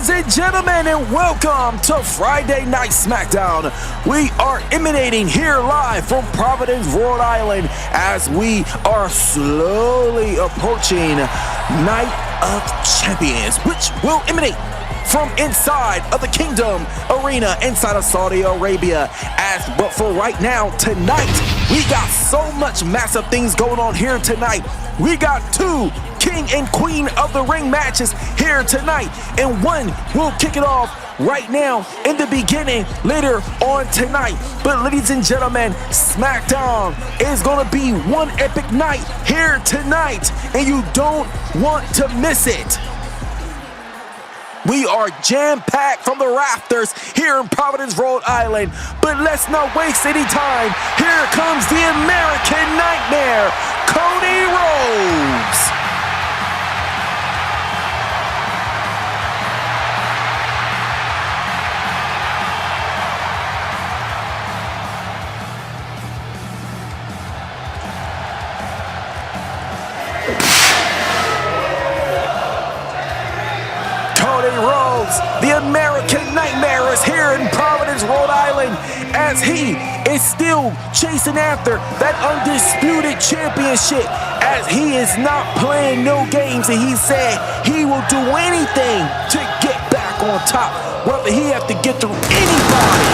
Ladies and gentlemen, and welcome to Friday Night Smackdown. We are emanating here live from Providence, Rhode Island, as we are slowly approaching Night of Champions, which will emanate from inside of the Kingdom Arena inside of Saudi Arabia. But for right now, tonight, we got so much massive things going on here tonight. We got two King and Queen of the Ring matches here tonight, and one will kick it off right now in the beginning later on tonight. But ladies and gentlemen, Smackdown is gonna be one epic night here tonight, and you don't want to miss it. We are jam-packed from the rafters here in Providence, Rhode Island. But let's not waste any time. Here comes the American Nightmare, Cody Rhodes. Rhodes, the American Nightmare, is here in Providence, Rhode Island, as he is still chasing after that undisputed championship, as he is not playing no games, and he said he will do anything to get back on top, whether he have to get through anybody.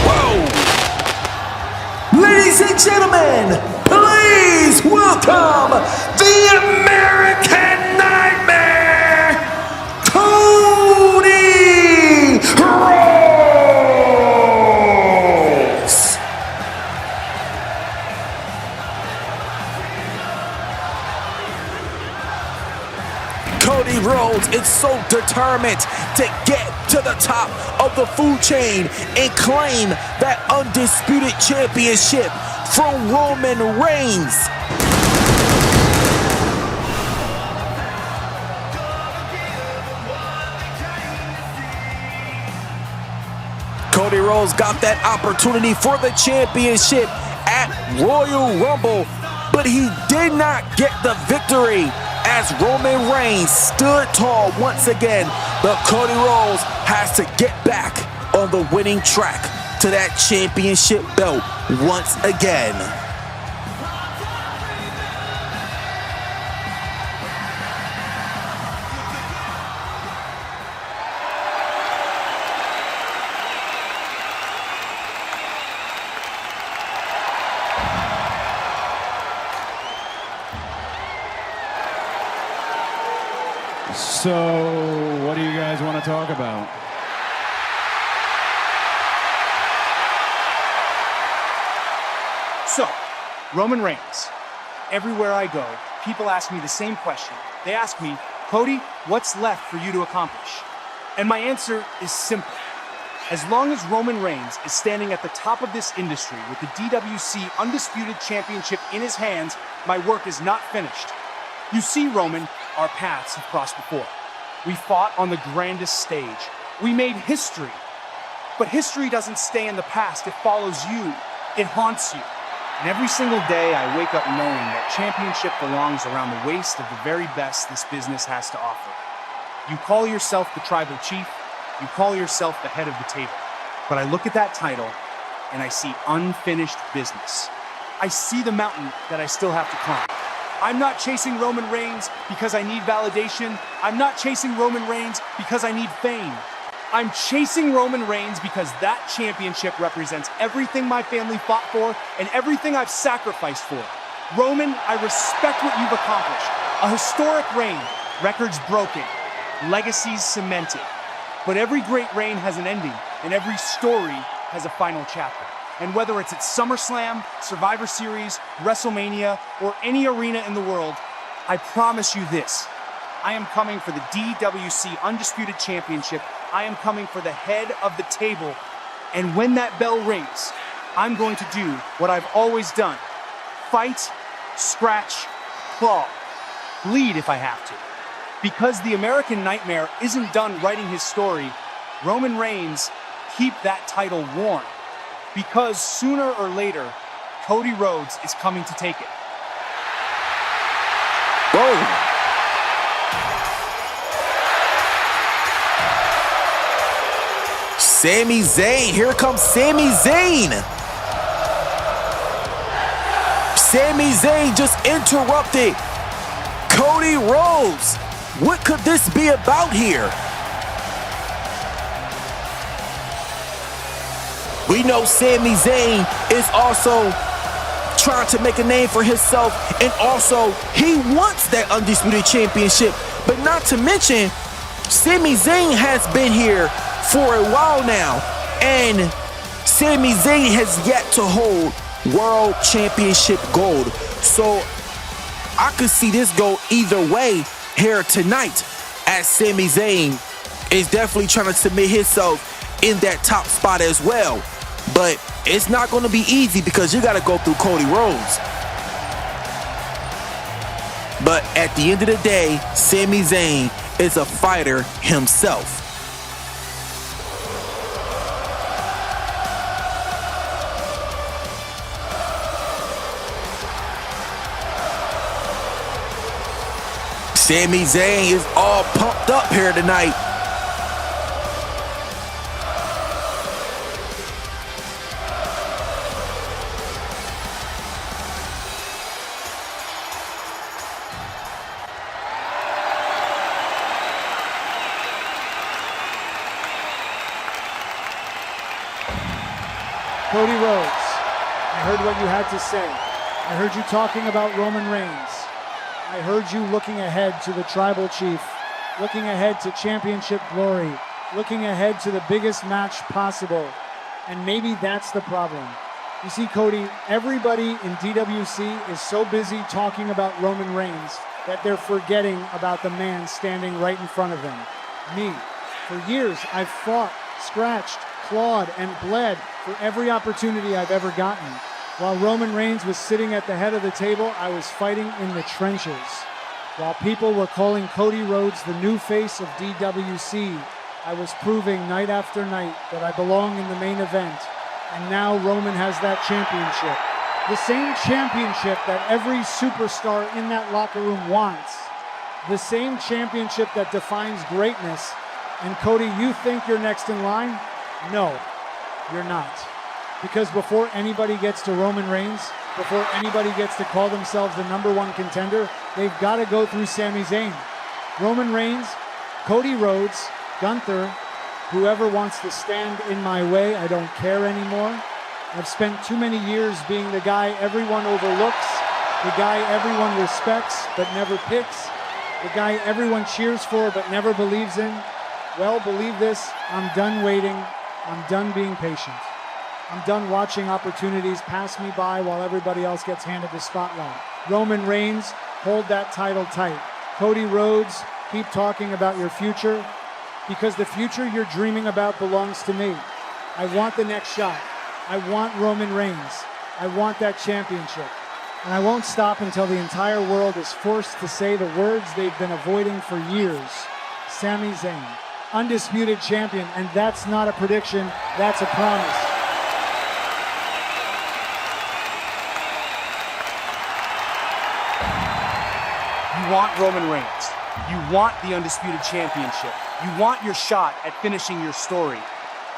Whoa! Ladies and gentlemen, please welcome the American Nightmare, Cody Rhodes. Cody Rhodes is so determined to get to the top of the food chain and claim that undisputed championship from Roman Reigns. Cody Rhodes got that opportunity for the championship at Royal Rumble, but he did not get the victory as Roman Reigns stood tall once again. But Cody Rhodes has to get back on the winning track to that championship belt once again. So, what do you guys want to talk about? So, Roman Reigns. Everywhere I go, people ask me the same question. They ask me, Cody, what's left for you to accomplish? And my answer is simple. As long as Roman Reigns is standing at the top of this industry with the DWC Undisputed Championship in his hands, my work is not finished. You see, Roman, our paths have crossed before. We fought on the grandest stage. We made history. But history doesn't stay in the past. It follows you. It haunts you. And every single day I wake up knowing that championship belongs around the waist of the very best this business has to offer. You call yourself the tribal chief. You call yourself the head of the table. But I look at that title and I see unfinished business. I see the mountain that I still have to climb. I'm not chasing Roman Reigns because I need validation. I'm not chasing Roman Reigns because I need fame. I'm chasing Roman Reigns because that championship represents everything my family fought for and everything I've sacrificed for. Roman, I respect what you've accomplished. A historic reign, records broken, legacies cemented. But every great reign has an ending, and every story has a final chapter. And whether it's at SummerSlam, Survivor Series, WrestleMania, or any arena in the world, I promise you this. I am coming for the DWC Undisputed Championship. I am coming for the head of the table. And when that bell rings, I'm going to do what I've always done. Fight, scratch, claw, bleed if I have to. Because the American Nightmare isn't done writing his story, Roman Reigns, keep that title warm. Because sooner or later, Cody Rhodes is coming to take it. Whoa! Sami Zayn, here comes Sami Zayn. Sami Zayn just interrupted Cody Rhodes. What could this be about here? We know Sami Zayn is also trying to make a name for himself, and also he wants that Undisputed Championship. But not to mention, Sami Zayn has been here for a while now, and Sami Zayn has yet to hold World Championship gold. So I could see this go either way here tonight, as Sami Zayn is definitely trying to submit himself in that top spot as well. But it's not going to be easy because you got to go through Cody Rhodes. But at the end of the day, Sami Zayn is a fighter himself. Sami Zayn is all pumped up here tonight. Cody Rhodes, I heard what you had to say. I heard you talking about Roman Reigns. I heard you looking ahead to the Tribal Chief, looking ahead to championship glory, looking ahead to the biggest match possible. And maybe that's the problem. You see, Cody, everybody in DWC is so busy talking about Roman Reigns that they're forgetting about the man standing right in front of them, me. For years, I've fought, scratched, clawed, and bled for every opportunity I've ever gotten. While Roman Reigns was sitting at the head of the table, I was fighting in the trenches. While people were calling Cody Rhodes the new face of DWC, I was proving night after night that I belong in the main event. And now Roman has that championship. The same championship that every superstar in that locker room wants. The same championship that defines greatness. And Cody, you think you're next in line? No, you're not. Because before anybody gets to Roman Reigns, before anybody gets to call themselves the #1 contender, they've got to go through Sami Zayn. Roman Reigns, Cody Rhodes, Gunther, whoever wants to stand in my way, I don't care anymore. I've spent too many years being the guy everyone overlooks, the guy everyone respects but never picks, the guy everyone cheers for but never believes in. Well, believe this, I'm done waiting. I'm done being patient. I'm done watching opportunities pass me by while everybody else gets handed the spotlight. Roman Reigns, hold that title tight. Cody Rhodes, keep talking about your future, because the future you're dreaming about belongs to me. I want the next shot. I want Roman Reigns. I want that championship. And I won't stop until the entire world is forced to say the words they've been avoiding for years. Sami Zayn, undisputed champion, and that's not a prediction, that's a promise. You want Roman Reigns. You want the Undisputed Championship. You want your shot at finishing your story.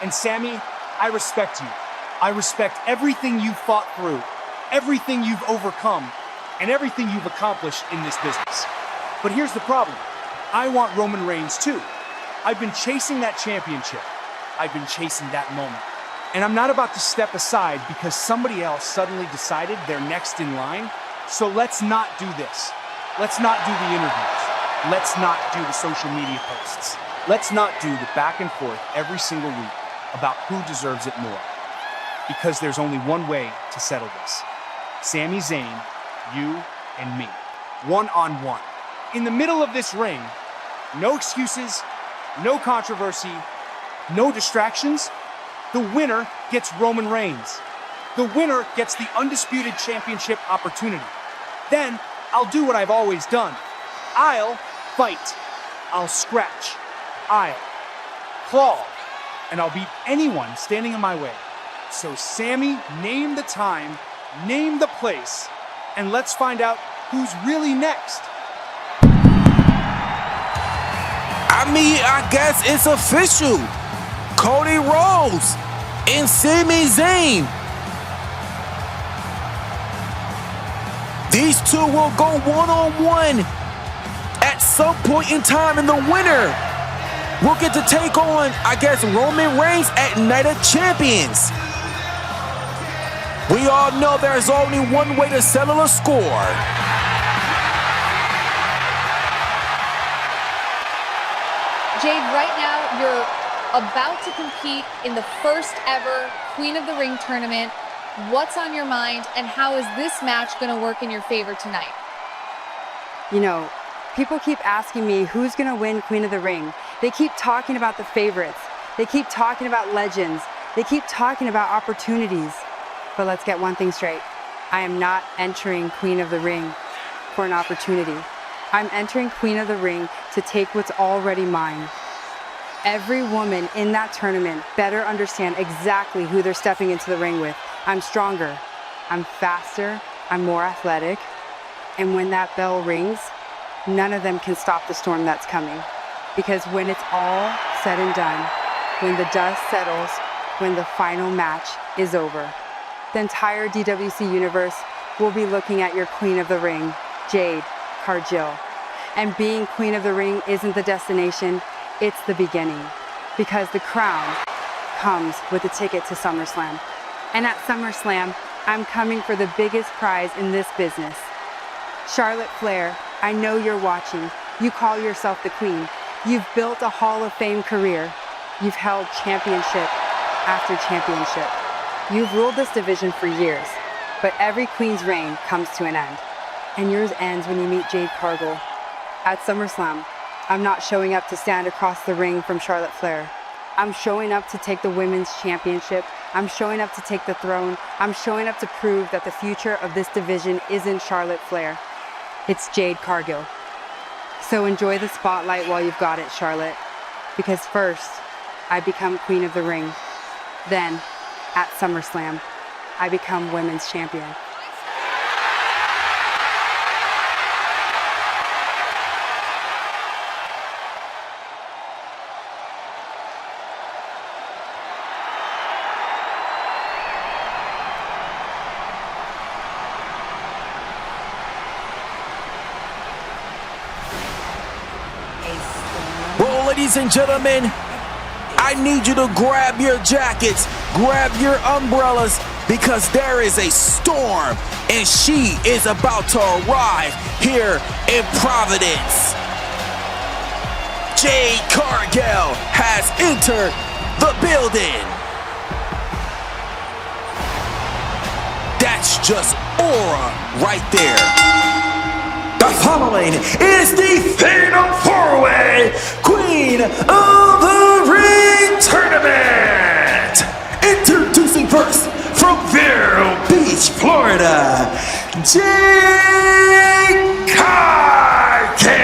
And Sami, I respect you. I respect everything you've fought through, everything you've overcome, and everything you've accomplished in this business. But here's the problem. I want Roman Reigns too. I've been chasing that championship. I've been chasing that moment. And I'm not about to step aside because somebody else suddenly decided they're next in line. So let's not do this. Let's not do the interviews. Let's not do the social media posts. Let's not do the back and forth every single week about who deserves it more. Because there's only one way to settle this. Sami Zayn, you and me. One-on-one. In the middle of this ring, no excuses, no controversy, no distractions. The winner gets Roman Reigns. The winner gets the Undisputed Championship opportunity. Then I'll do what I've always done. I'll fight. I'll scratch. I'll claw. And I'll beat anyone standing in my way. So Sami, name the time, name the place, and let's find out who's really next. I mean, I guess it's official. Cody Rhodes and Sami Zayn. These two will go one-on-one at some point in time, and the winner will get to take on, I guess, Roman Reigns at Night of Champions. We all know there's only one way to settle a score. Jade, right now you're about to compete in the first ever Queen of the Ring tournament. What's on your mind, and how is this match going to work in your favor tonight? You know, people keep asking me who's going to win Queen of the Ring. They keep talking about the favorites. They keep talking about legends. They keep talking about opportunities. But let's get one thing straight. I am not entering Queen of the Ring for an opportunity. I'm entering Queen of the Ring to take what's already mine. Every woman in that tournament better understand exactly who they're stepping into the ring with. I'm stronger, I'm faster, I'm more athletic. And when that bell rings, none of them can stop the storm that's coming. Because when it's all said and done, when the dust settles, when the final match is over, the entire DWC universe will be looking at your Queen of the Ring, Jade Cargill. And being Queen of the Ring isn't the destination, it's the beginning. Because the crown comes with a ticket to SummerSlam. And at SummerSlam, I'm coming for the biggest prize in this business. Charlotte Flair, I know you're watching. You call yourself the Queen. You've built a Hall of Fame career. You've held championship after championship. You've ruled this division for years, but every Queen's reign comes to an end. And yours ends when you meet Jade Cargill. At SummerSlam, I'm not showing up to stand across the ring from Charlotte Flair. I'm showing up to take the Women's Championship. I'm showing up to take the throne. I'm showing up to prove that the future of this division isn't Charlotte Flair. It's Jade Cargill. So enjoy the spotlight while you've got it, Charlotte. Because first, I become Queen of the Ring. Then, at SummerSlam, I become Women's Champion. Well, ladies and gentlemen, I need you to grab your jackets, grab your umbrellas, because there is a storm, and she is about to arrive here in Providence. Jade Cargill has entered the building. That's just aura right there. The following is the Fatal 4-Way Queen of the Ring Tournament. Introducing first from Vero Beach, Florida, Jade Cargill.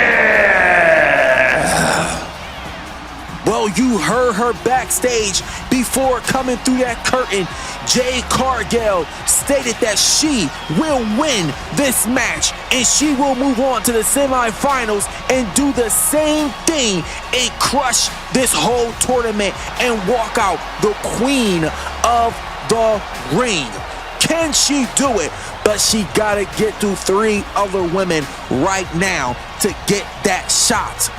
Well, you heard her backstage before coming through that curtain. Jade Cargill stated that she will win this match and she will move on to the semifinals and do the same thing and crush this whole tournament and walk out the Queen of the Ring. Can she do it? But she gotta get through 3 other women right now to get that shot.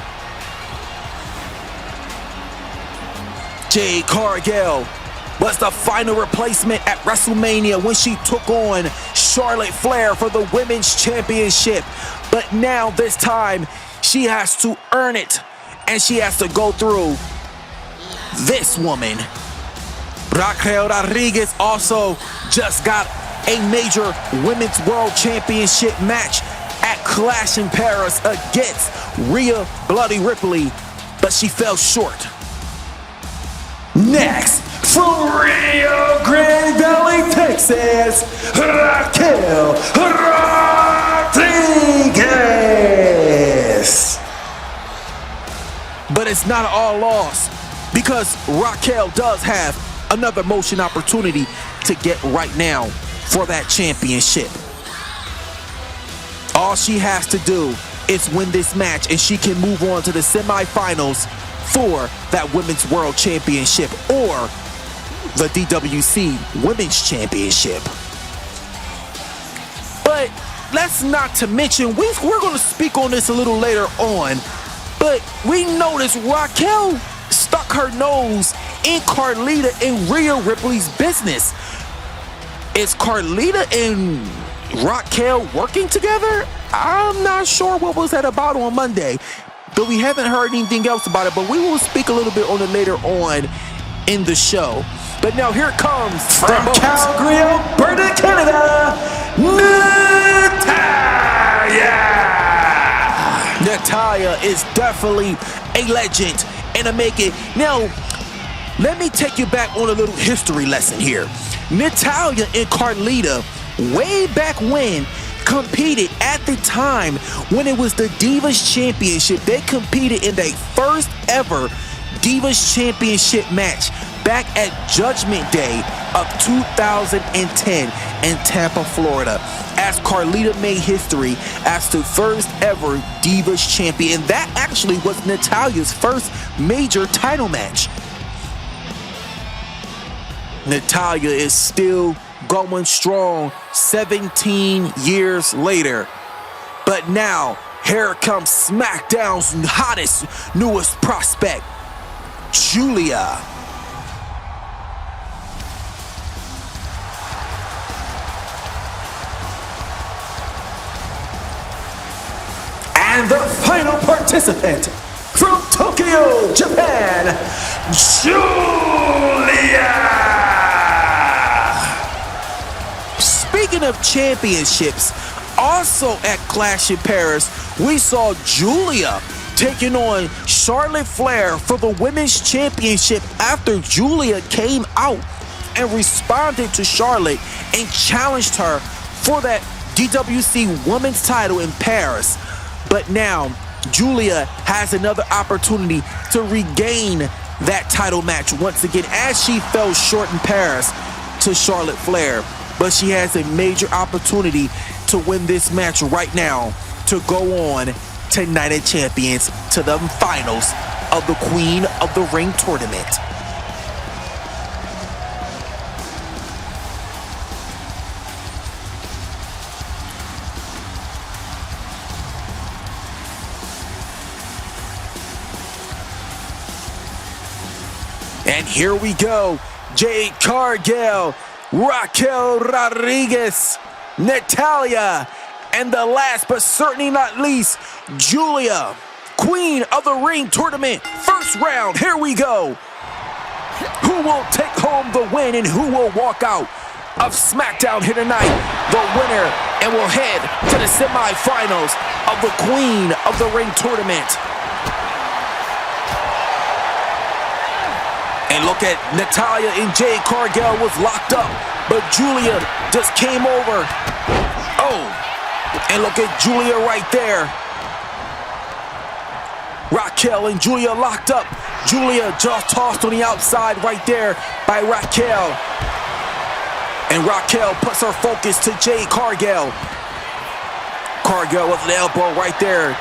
Jade Cargill was the final replacement at WrestleMania when she took on Charlotte Flair for the Women's Championship. But now this time, she has to earn it, and she has to go through this woman. Raquel Rodriguez also just got a major Women's World Championship match at Clash in Paris against Rhea Bloody Ripley, but she fell short. Next, from Rio Grande Valley, Texas, Raquel Rodriguez. But it's not all lost, because Raquel does have another motion opportunity to get right now for that championship. All she has to do is win this match and she can move on to the semifinals for that Women's World Championship or the DWC Women's Championship. But let's not to mention, we're going to speak on this a little later on, but we noticed Raquel stuck her nose in Carlita and Rhea Ripley's business. Is Carlita and Raquel working together? I'm not sure what was that about on Monday, but we haven't heard anything else about it, but we will speak a little bit on it later on in the show. But now here comes from Calgary, Alberta, Canada, Natalya is definitely a legend and a make it. Now, let me take you back on a little history lesson here. Natalya and Carlita, way back when, competed at the time when it was the Divas Championship. They competed in their first ever Divas Championship match back at Judgment Day of 2010 in Tampa, Florida, as Carlita made history as the first ever Divas Champion. And that actually was Natalya's first major title match. Natalya is still going strong 17 years later. But now, here comes SmackDown's hottest, newest prospect, Julia. and the final participant from Tokyo, Japan, Julia. Speaking of championships, also at Clash in Paris, we saw Julia taking on Charlotte Flair for the Women's Championship after Julia came out and responded to Charlotte and challenged her for that DWC Women's title in Paris. But now, Julia has another opportunity to regain that title match once again as she fell short in Paris to Charlotte Flair. But she has a major opportunity to win this match right now to go on to Night of Champions to the finals of the Queen of the Ring tournament. And here we go. Jade Cargill, Raquel Rodriguez, Natalya, and the last but certainly not least, Julia, Queen of the Ring tournament. First round, here we go. Who will take home the win and who will walk out of Smackdown here tonight? The winner, and will head to the semifinals of the Queen of the Ring tournament. And look at Natalya and Jade Cargill was locked up, but Julia just came over. Oh, and look at Julia right there. Raquel and Julia locked up. Julia just tossed on the outside right there by Raquel. And Raquel puts her focus to Jade Cargill. Cargill with an elbow right there.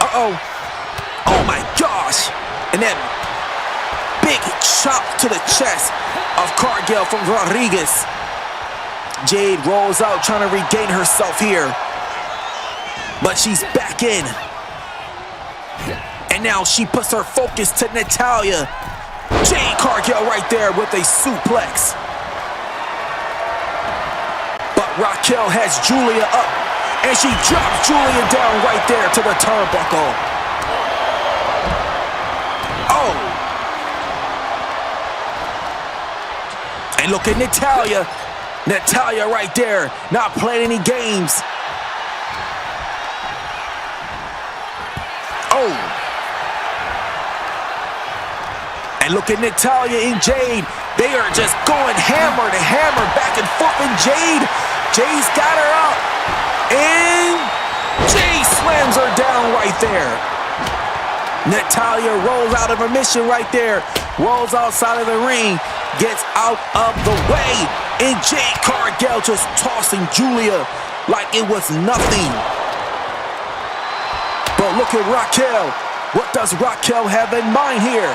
Uh-oh. Oh my gosh. And then big chop to the chest of Cargill from Rodriguez. Jade rolls out trying to regain herself here. But she's back in. And now she puts her focus to Natalya. Jade Cargill right there with a suplex. But Raquel has Julia up. And she drops Julia down right there to the turnbuckle. Oh. And look at Natalya. Natalya right there, not playing any games. Oh. And look at Natalya and Jade. They are just going hammer to hammer, back and forth. And Jade's got her up. And Jade slams her down right there. Natalya rolls out of her mission right there. Rolls outside of the ring. Gets out of the way. And Jade Cargill just tossing Julia like it was nothing. But look at Raquel. What does Raquel have in mind here?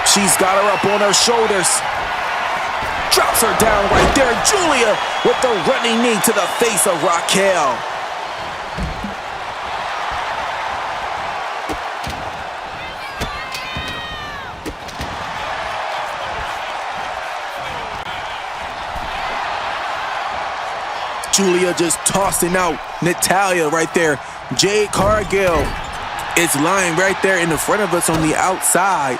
She's got her up on her shoulders. Drops her down right there. Julia with the running knee to the face of Raquel. Julia just tossing out Natalya right there. Jade Cargill is lying right there in the front of us on the outside.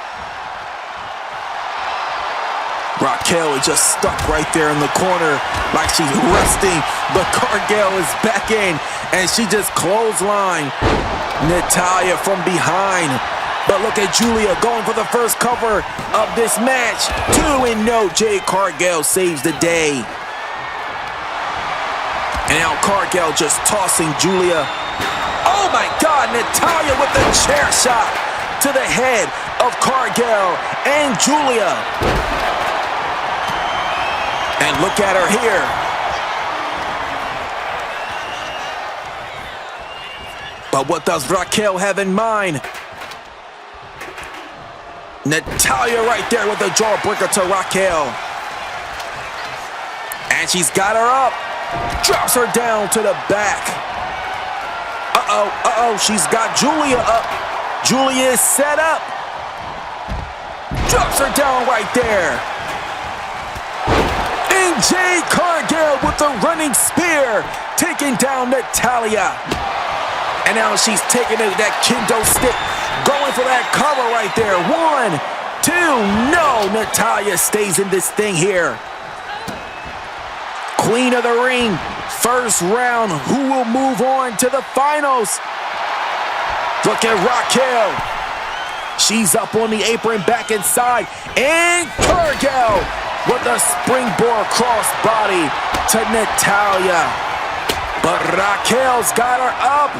Raquel is just stuck right there in the corner like she's resting, but Cargill is back in, and she just clotheslined Natalya from behind. But look at Julia going for the first cover of this match. 2-0, Jade Cargill saves the day. And now Cargill just tossing Julia. Oh my God, Natalya with the chair shot to the head of Cargill and Julia. And look at her here. But what does Raquel have in mind? Natalya right there with the jawbreaker to Raquel. And she's got her up. Drops her down to the back. She's got Julia up. Julia is set up. Drops her down right there. And Jade Cargill with the running spear, taking down Natalya. And now she's taking that kendo stick, going for that cover right there. 1, 2, no, Natalya stays in this thing here. Queen of the Ring, first round. Who will move on to the finals? Look at Raquel. She's up on the apron, back inside. And Cargill with a springboard crossbody to Natalya. But Raquel's got her up.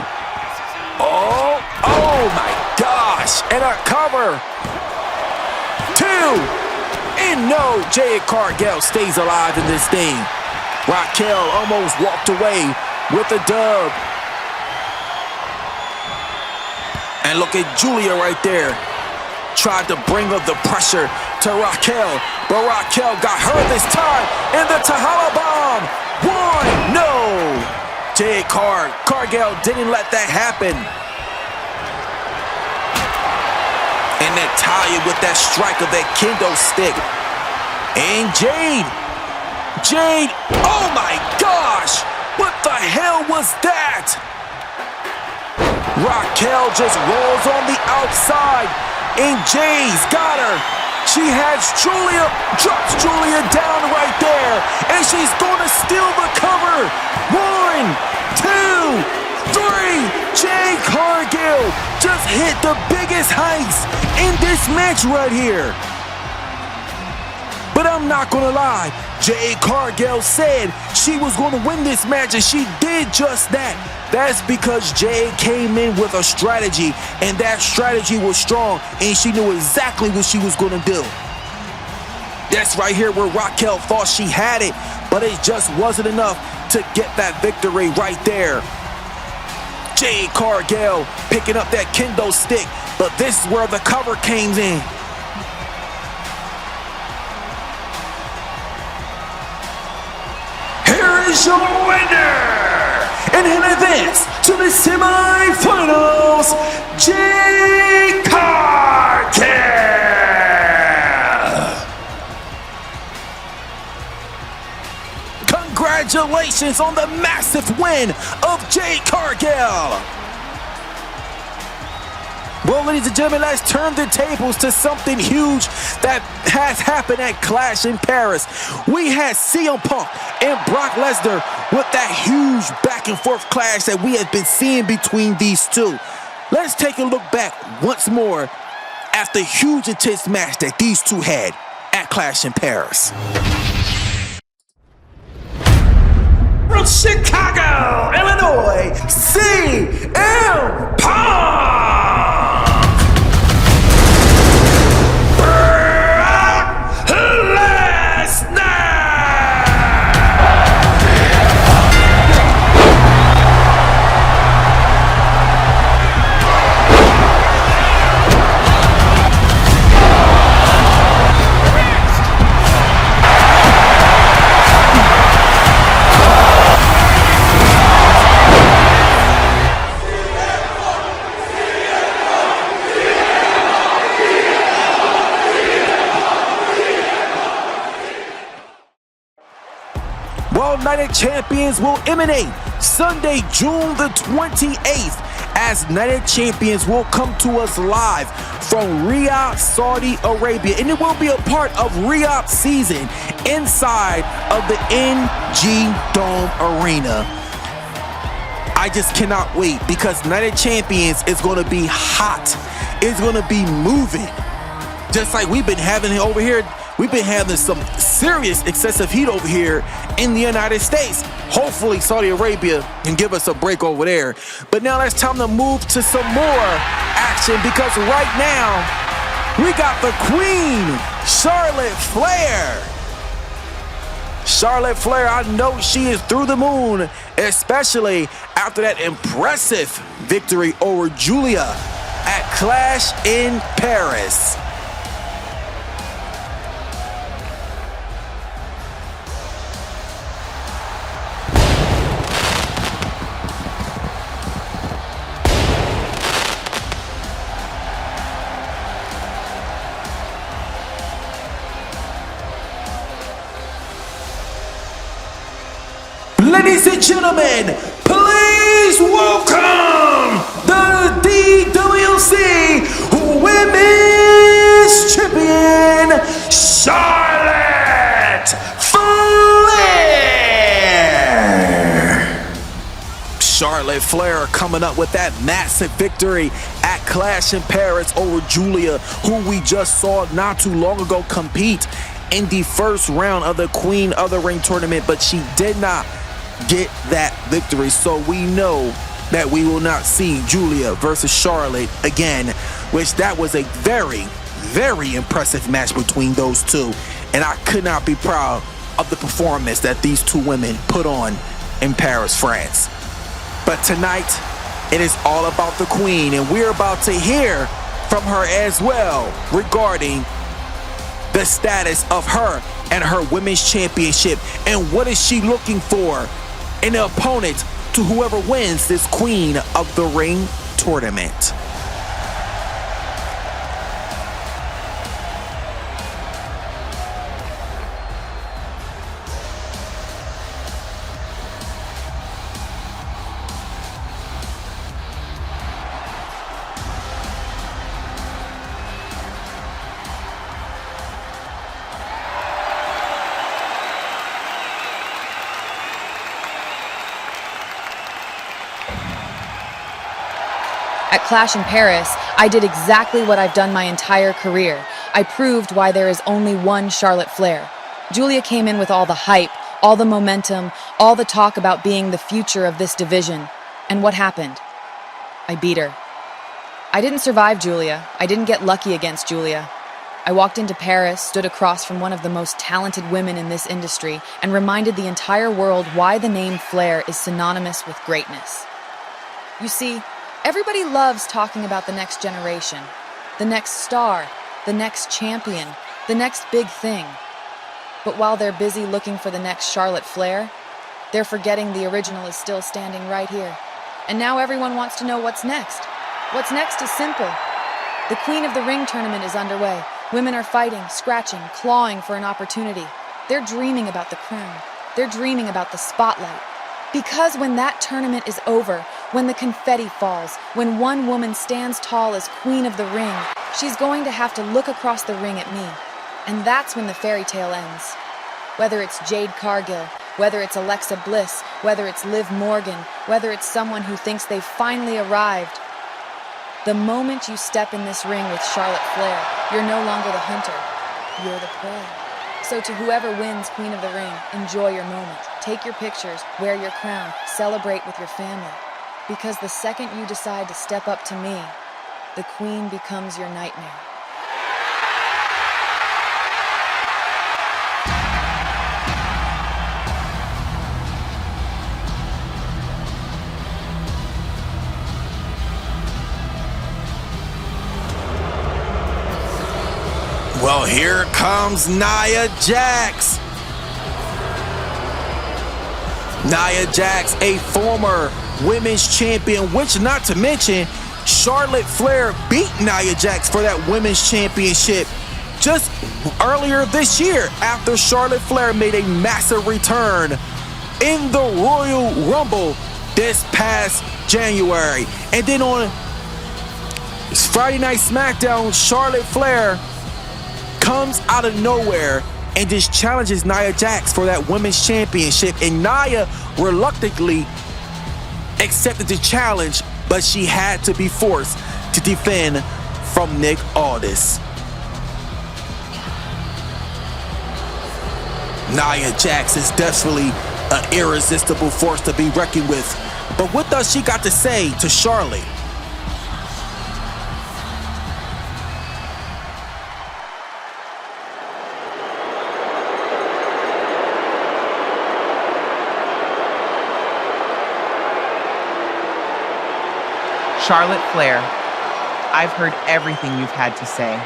Oh my gosh. And a cover. 2. And no, Jade Cargill stays alive in this thing. Raquel almost walked away with a dub. And look at Julia right there. Tried to bring up the pressure to Raquel, but Raquel got her this time. And the Tahala bomb. 1, no. Jade Cargill didn't let that happen. And Natalya with that strike of that kendo stick. And Jade, oh my gosh! What the hell was that? Raquel just rolls on the outside, and Jade's got her. She has Julia, drops Julia down right there, and she's gonna steal the cover. 1, 2, 3. Jade Cargill just hit the biggest heights in this match right here. But I'm not gonna lie, Jade Cargill said she was gonna win this match, and she did just that. That's because Jade came in with a strategy, and that strategy was strong, and she knew exactly what she was gonna do. That's right here where Raquel thought she had it, but it just wasn't enough to get that victory right there. Jade Cargill picking up that kendo stick, but this is where the cover came in. Is your winner and in advance to the semifinals, Jade Cargill. Congratulations on the massive win of Jade Cargill. Well, ladies and gentlemen, let's turn the tables to something huge that has happened at Clash in Paris. We had CM Punk and Brock Lesnar with that huge back and forth clash that we have been seeing between these two. Let's take a look back once more at the huge intense match that these two had at Clash in Paris. From Chicago, Illinois, CM Punk! Night of Champions will emanate Sunday, June the 28th, as Night of Champions will come to us live from Riyadh, Saudi Arabia, and it will be a part of Riyadh season inside of the NG Dome Arena. I just cannot wait, because Night of Champions is going to be hot. It's going to be moving. Just like we've been having it over here. We've been having some serious excessive heat over here in the United States. Hopefully Saudi Arabia can give us a break over there. But now it's time to move to some more action, because right now we got the Queen, Charlotte Flair. Charlotte Flair, I know she is through the moon, especially after that impressive victory over Julia at Clash in Paris. Ladies and gentlemen, please welcome the DWC Women's Champion, Charlotte Flair. Charlotte Flair coming up with that massive victory at Clash in Paris over Julia, who we just saw not too long ago compete in the first round of the Queen of the Ring tournament, but she did not get that victory. So we know that we will not see Julia versus Charlotte again, which that was a very, very impressive match between those two. And I could not be proud of the performance that these two women put on in Paris, France. But tonight, it is all about the Queen, and we're about to hear from her as well regarding the status of her and her Women's Championship, and what is she looking for in an opponent to whoever wins this Queen of the Ring tournament. At Clash in Paris, I did exactly what I've done my entire career. I proved why there is only one Charlotte Flair. Julia came in with all the hype, all the momentum, all the talk about being the future of this division. And what happened? I beat her. I didn't survive Julia. I didn't get lucky against Julia. I walked into Paris, stood across from one of the most talented women in this industry, and reminded the entire world why the name Flair is synonymous with greatness. You see, everybody loves talking about the next generation, the next star, the next champion, the next big thing. But while they're busy looking for the next Charlotte Flair, they're forgetting the original is still standing right here. And now everyone wants to know what's next. What's next is simple. The Queen of the Ring tournament is underway. Women are fighting, scratching, clawing for an opportunity. They're dreaming about the crown. They're dreaming about the spotlight. Because when that tournament is over, when the confetti falls, when one woman stands tall as Queen of the Ring, she's going to have to look across the ring at me. And that's when the fairy tale ends. Whether it's Jade Cargill, whether it's Alexa Bliss, whether it's Liv Morgan, whether it's someone who thinks they've finally arrived. The moment you step in this ring with Charlotte Flair, you're no longer the hunter, you're the prey. So to whoever wins Queen of the Ring, enjoy your moment. Take your pictures, wear your crown, celebrate with your family. Because the second you decide to step up to me, the Queen becomes your nightmare. Well, here comes Nia Jax. Nia Jax, a former women's champion, which not to mention, Charlotte Flair beat Nia Jax for that women's championship just earlier this year after Charlotte Flair made a massive return in the Royal Rumble this past January. And then on Friday Night Smackdown, Charlotte Flair comes out of nowhere and just challenges Nia Jax for that women's championship. And Nia reluctantly accepted the challenge, but she had to be forced to defend from Nick Aldis. Nia Jax is definitely an irresistible force to be reckoned with. But what does she got to say to Charlotte? Charlotte Flair, I've heard everything you've had to say.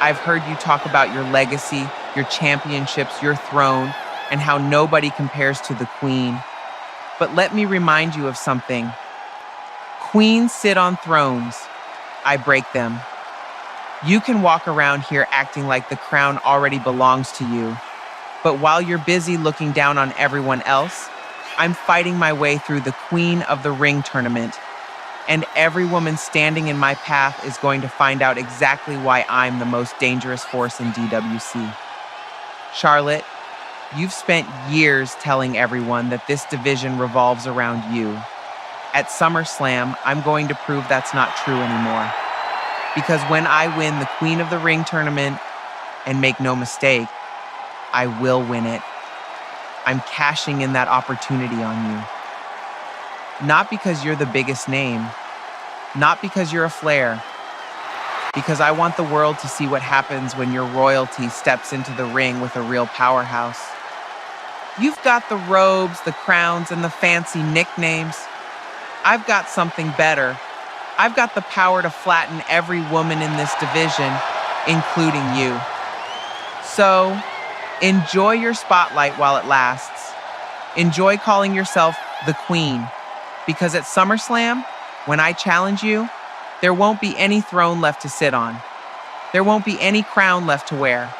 I've heard you talk about your legacy, your championships, your throne, and how nobody compares to the Queen. But let me remind you of something. Queens sit on thrones. I break them. You can walk around here acting like the crown already belongs to you. But while you're busy looking down on everyone else, I'm fighting my way through the Queen of the Ring tournament. And every woman standing in my path is going to find out exactly why I'm the most dangerous force in DWC. Charlotte, you've spent years telling everyone that this division revolves around you. At SummerSlam, I'm going to prove that's not true anymore. Because when I win the Queen of the Ring tournament, and make no mistake, I will win it. I'm cashing in that opportunity on you. Not because you're the biggest name, not because you're a Flair, because I want the world to see what happens when your royalty steps into the ring with a real powerhouse. You've got the robes, the crowns, and the fancy nicknames. I've got something better. I've got the power to flatten every woman in this division, including you. So, enjoy your spotlight while it lasts. Enjoy calling yourself the Queen. Because at SummerSlam, when I challenge you, there won't be any throne left to sit on. There won't be any crown left to wear.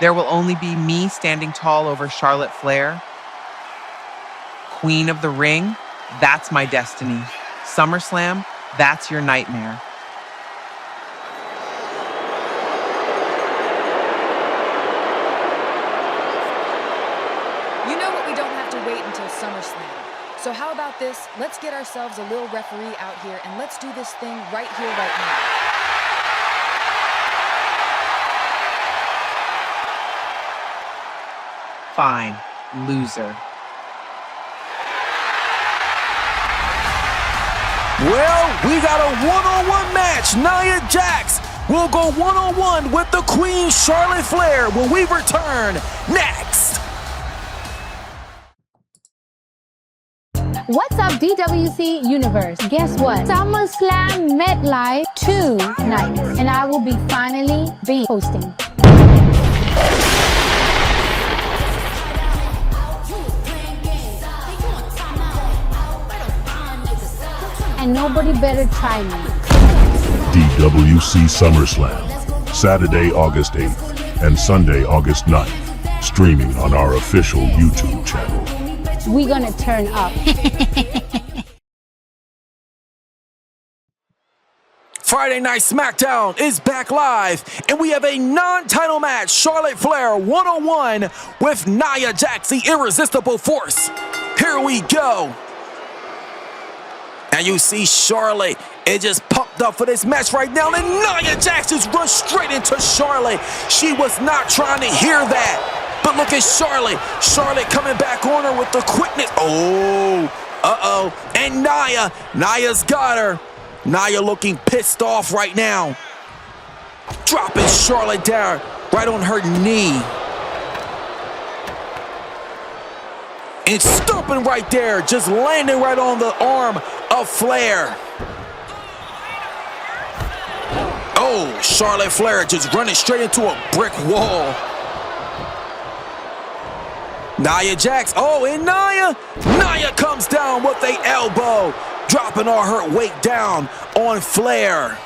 There will only be me standing tall over Charlotte Flair. Queen of the Ring, that's my destiny. SummerSlam, that's your nightmare. You know what? We don't have to wait until SummerSlam. So how about this? Let's get ourselves a little referee out here and let's do this thing right here, right now. Fine, loser. Well, we got a one-on-one match. Nia Jax will go one-on-one with the Queen Charlotte Flair when we return next. What's up, DWC Universe? Guess what? SummerSlam MetLife 2 night, and I will be finally hosting. And nobody better try me. DWC SummerSlam, Saturday, August 8th and Sunday, August 9th, streaming on our official YouTube channel. We're gonna turn up. Friday Night Smackdown is back live, and we have a non-title match. Charlotte Flair one-on-one with Nia Jax, the irresistible force. Here we go. And you see Charlotte, it just pumped up for this match right now, and Nia Jax just runs straight into Charlotte. She was not trying to hear that. But look at Charlotte. Charlotte coming back on her with the quickness. Oh, uh-oh. And Nia's got her. Nia looking pissed off right now. Dropping Charlotte down right on her knee. And stomping right there, just landing right on the arm of Flair. Oh, Charlotte Flair just running straight into a brick wall. Nia Jax, oh, and Nia comes down with an elbow, dropping all her weight down on Flair.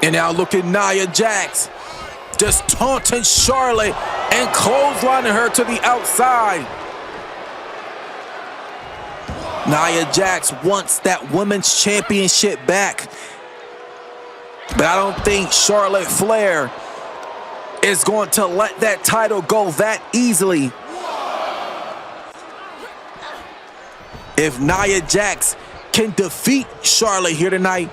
And now look at Nia Jax, just taunting Charlotte and clotheslining her to the outside. Nia Jax wants that women's championship back. But I don't think Charlotte Flair is going to let that title go that easily. If Nia Jax can defeat Charlotte here tonight,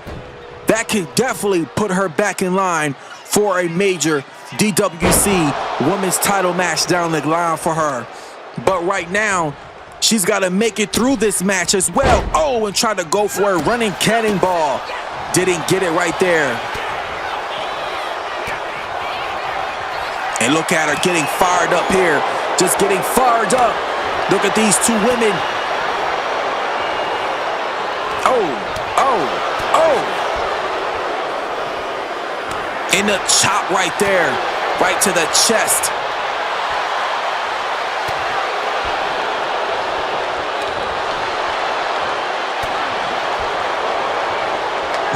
that can definitely put her back in line for a major DWC women's title match down the line for her. But right now, she's got to make it through this match as well. Oh, and try to go for a running cannonball. Didn't get it right there. And look at her getting fired up here. Just getting fired up. Look at these two women. In the chop right there, right to the chest.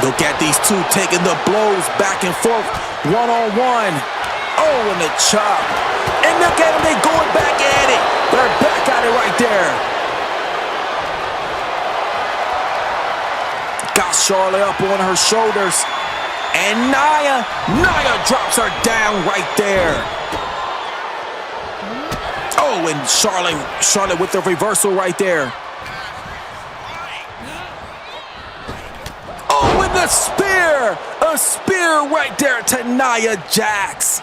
Look at these two taking the blows back and forth, one-on-one. Oh, and the chop. And look at them, they going back at it. They're back at it right there. Got Charlotte up on her shoulders. And Nia drops her down right there. Oh, and Charlotte with the reversal right there. Oh, with the spear. A spear right there to Nia Jax.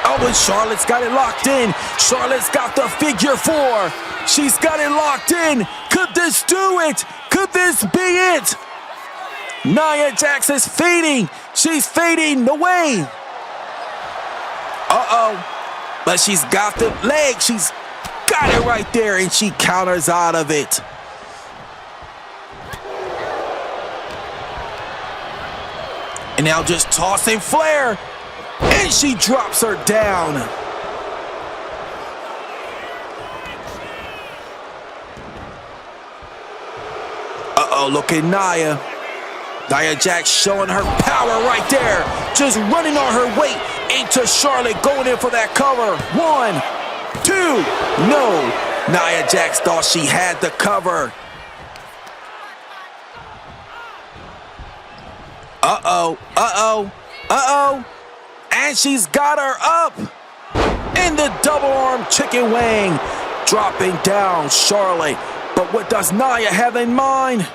Oh, and Charlotte's got it locked in. Charlotte's got the figure 4. She's got it locked in. Could this do it? Could this be it? Nia Jax is fading. She's fading away. But she's got the leg. She's got it right there, and she counters out of it. And now just tossing Flair. And she drops her down. Look at Nia. Nia Jax showing her power right there. Just running on her weight into Charlotte, going in for that cover. 1, 2, no. Nia Jax thought she had the cover. And she's got her up. In the double arm chicken wing. Dropping down Charlotte. But what does Nia have in mind?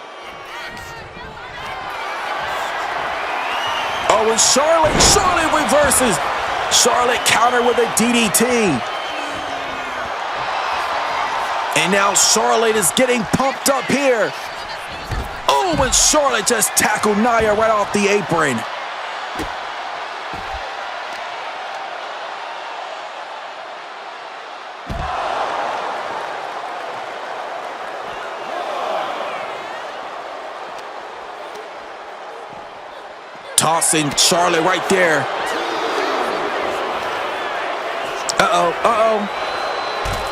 Oh, and Charlotte reverses. Charlotte counter with a DDT. And now Charlotte is getting pumped up here. Oh, and Charlotte just tackled Nia right off the apron. Tossing Charlotte right there.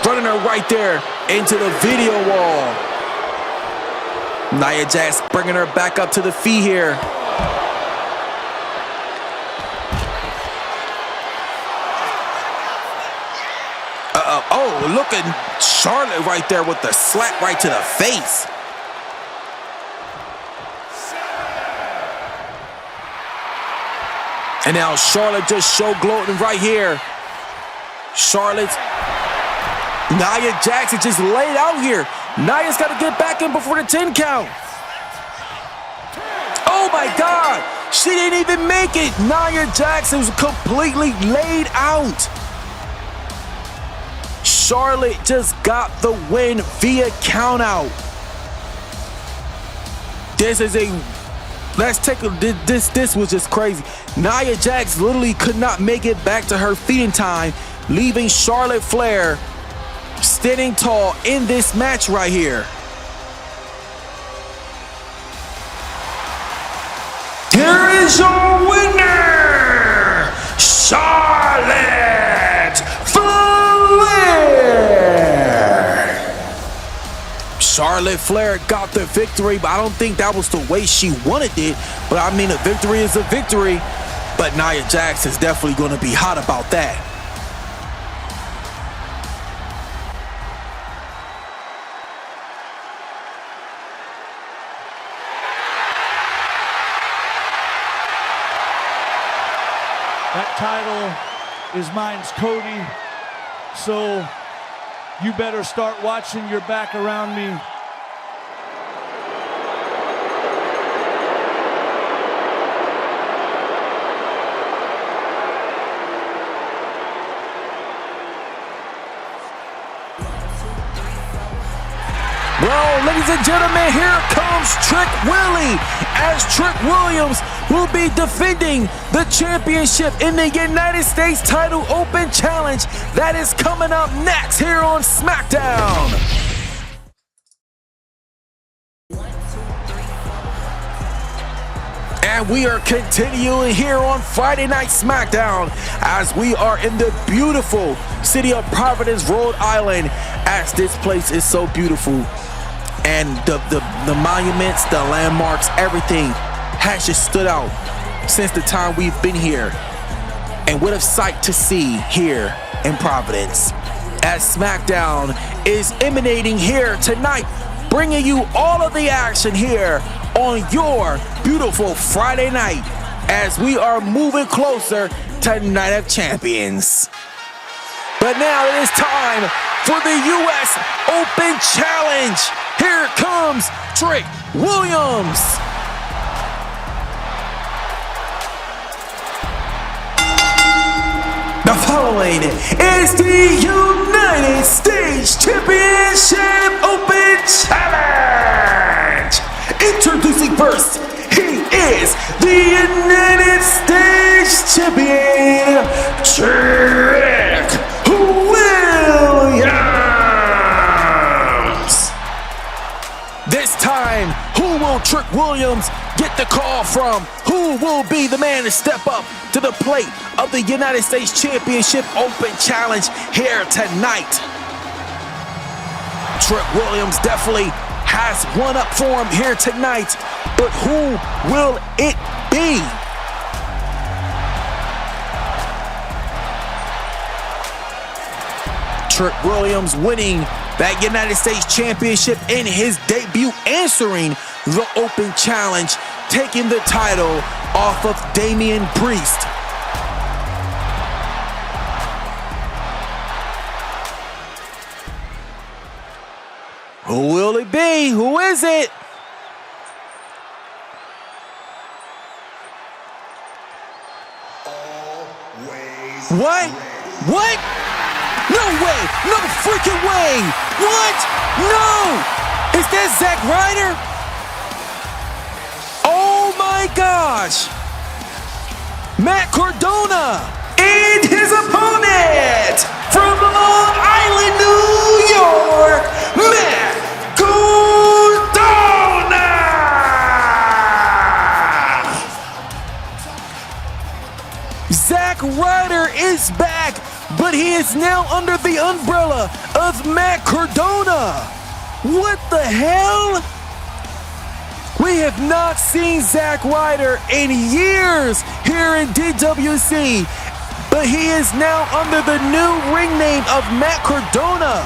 Running her right there into the video wall. Nia Jax bringing her back up to the feet here. Oh, look at Charlotte right there with the slap right to the face. And now Charlotte just show gloating right here. Nia Jax is just laid out here. Nia's got to get back in before the 10 count. Oh my God, she didn't even make it. Nia Jax was completely laid out. Charlotte just got the win via countout. This was just crazy. Nia Jax literally could not make it back to her feet in time, leaving Charlotte Flair standing tall in this match right here. Here is your winner, Charlotte Flair. Charlotte Flair got the victory, but I don't think that was the way she wanted it. But I mean, a victory is a victory. But Nia Jax is definitely going to be hot about that. That title is mine's, Cody. So you better start watching your back around me. Well, ladies and gentlemen, here comes Trick Willie, as Trick Williams will be defending the championship in the United States Title Open Challenge. That is coming up next here on Smackdown. And we are continuing here on Friday Night Smackdown as we are in the beautiful city of Providence, Rhode Island, as this place is so beautiful. And the monuments, the landmarks, everything has just stood out since the time we've been here. And what a sight to see here in Providence, as Smackdown is emanating here tonight, bringing you all of the action here on your beautiful Friday night, as we are moving closer to Night of Champions. But now it is time for the U.S. Open Challenge. Here comes Trick Williams. The following is the United States Championship Open Challenge. Introducing first, he is the United States Champion, Trick Williams. This time, who will Trick Williams get the call from? Who will be the man to step up to the plate of the United States Championship Open Challenge here tonight? Trick Williams definitely has one up for him here tonight, but who will it be? Trick Williams winning that United States Championship in his debut, answering the Open Challenge, taking the title off of Damian Priest. Who will it be? Who is it? What? What? No way! No freaking way! What? No! Is that Zack Ryder? Oh my gosh! Matt Cardona and his opponent from Long Island, New York, Matt Cardona! Zack Ryder is back, but he is now under the umbrella of Matt Cardona. What the hell? We have not seen Zack Ryder in years here in DWC, but he is now under the new ring name of Matt Cardona.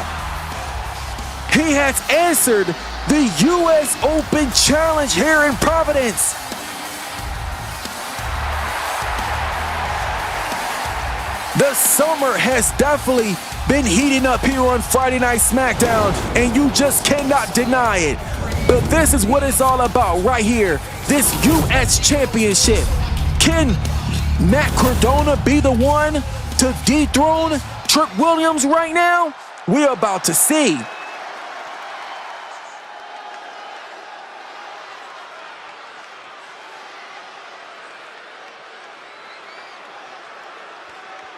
He has answered the U.S. Open Challenge here in Providence. The summer has definitely been heating up here on Friday Night Smackdown, and you just cannot deny it. But this is what it's all about right here, this U.S. Championship. Can Matt Cardona be the one to dethrone Trick Williams right now? We're about to see.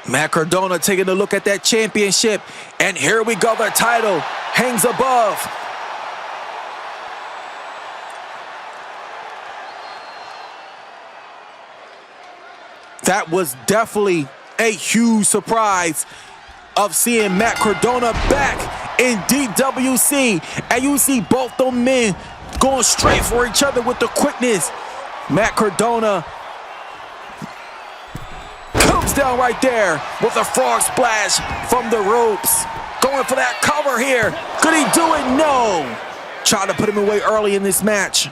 Matt Cardona taking a look at that championship, and here we go, the title hangs above. That was definitely a huge surprise of seeing Matt Cardona back in DWC. And you see both those men going straight for each other with the quickness. Matt Cardona comes down right there with a frog splash from the ropes. Going for that cover here. Could he do it? No. Trying to put him away early in this match.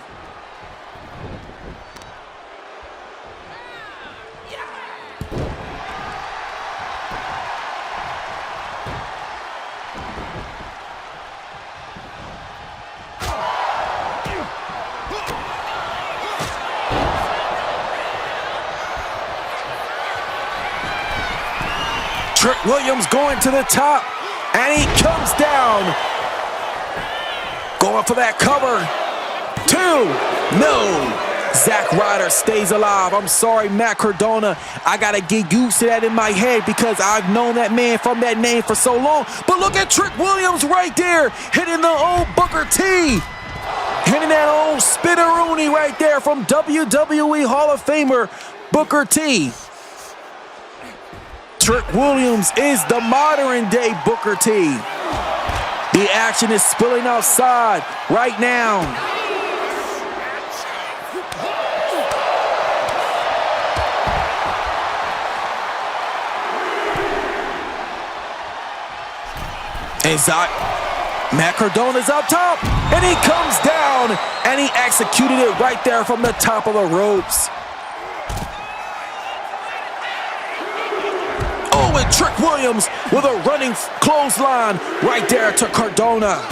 Trick Williams going to the top, and he comes down. Going for that cover. 2. No. Zack Ryder stays alive. I'm sorry, Matt Cardona. I got to get used to that in my head because I've known that man from that name for so long. But look at Trick Williams right there, hitting the old Booker T. Hitting that old spinneroonie right there from WWE Hall of Famer Booker T. Trick Williams is the modern-day Booker T. The action is spilling outside right now. And Matt Cardona's up top, and he comes down, and he executed it right there from the top of the ropes. Oh, and Trick Williams with a running clothesline right there to Cardona.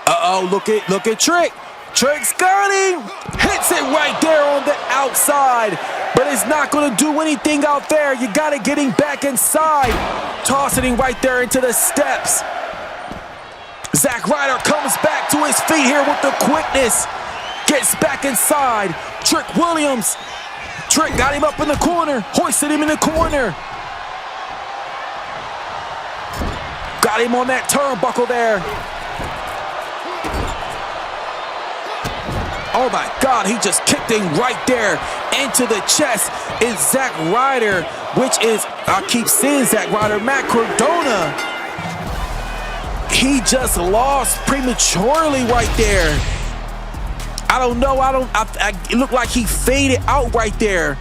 Uh-oh, look at Trick. Trick's got him. Hits it right there on the outside. But it's not going to do anything out there. You got to get him back inside. Tossing him right there into the steps. Zack Ryder comes back to his feet here with the quickness. Gets back inside. Trick Williams. Trick got him up in the corner. Hoisted him in the corner. Got him on that turnbuckle there. Oh my God, he just kicked him right there into the chest. It's Zack Ryder, which is, I keep saying Zack Ryder, Matt Cardona. He just lost prematurely right there. I don't know, it looked like he faded out right there.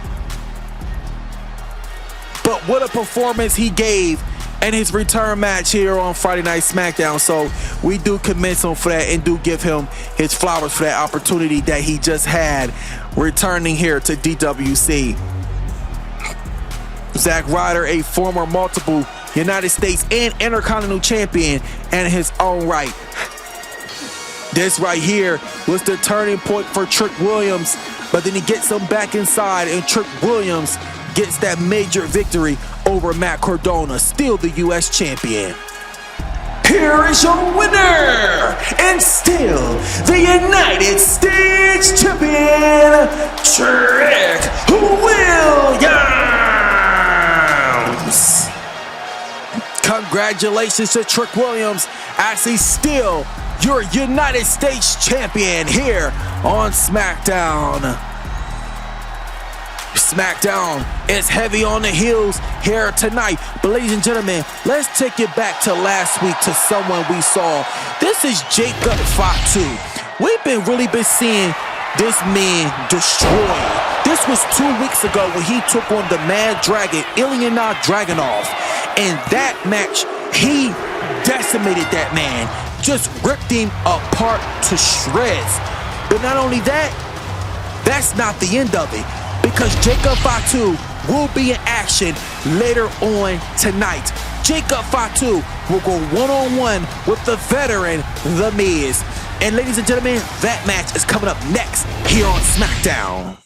But what a performance he gave in his return match here on Friday Night Smackdown. So we do commend him for that and do give him his flowers for that opportunity that he just had returning here to DWC. Zack Ryder, a former multiple United States and Intercontinental Champion in his own right. This right here was the turning point for Trick Williams, but then he gets him back inside and Trick Williams gets that major victory over Matt Cardona, still the U.S. champion. Here is your winner, and still the United States champion, Trick Williams. Congratulations to Trick Williams, as he's still your United States champion here on Smackdown. Smackdown is heavy on the heels here tonight. But ladies and gentlemen, let's take it back to last week to someone we saw. This is Jacob Fatu. We've really been seeing this man destroy. This was 2 weeks ago when he took on the Mad Dragon, Ilya Dragunov. In that match, he decimated that man. Just ripped him apart to shreds. But not only that, that's not the end of it. Because Jacob Fatu will be in action later on tonight. Jacob Fatu will go one-on-one with the veteran, The Miz. And ladies and gentlemen, that match is coming up next here on Smackdown.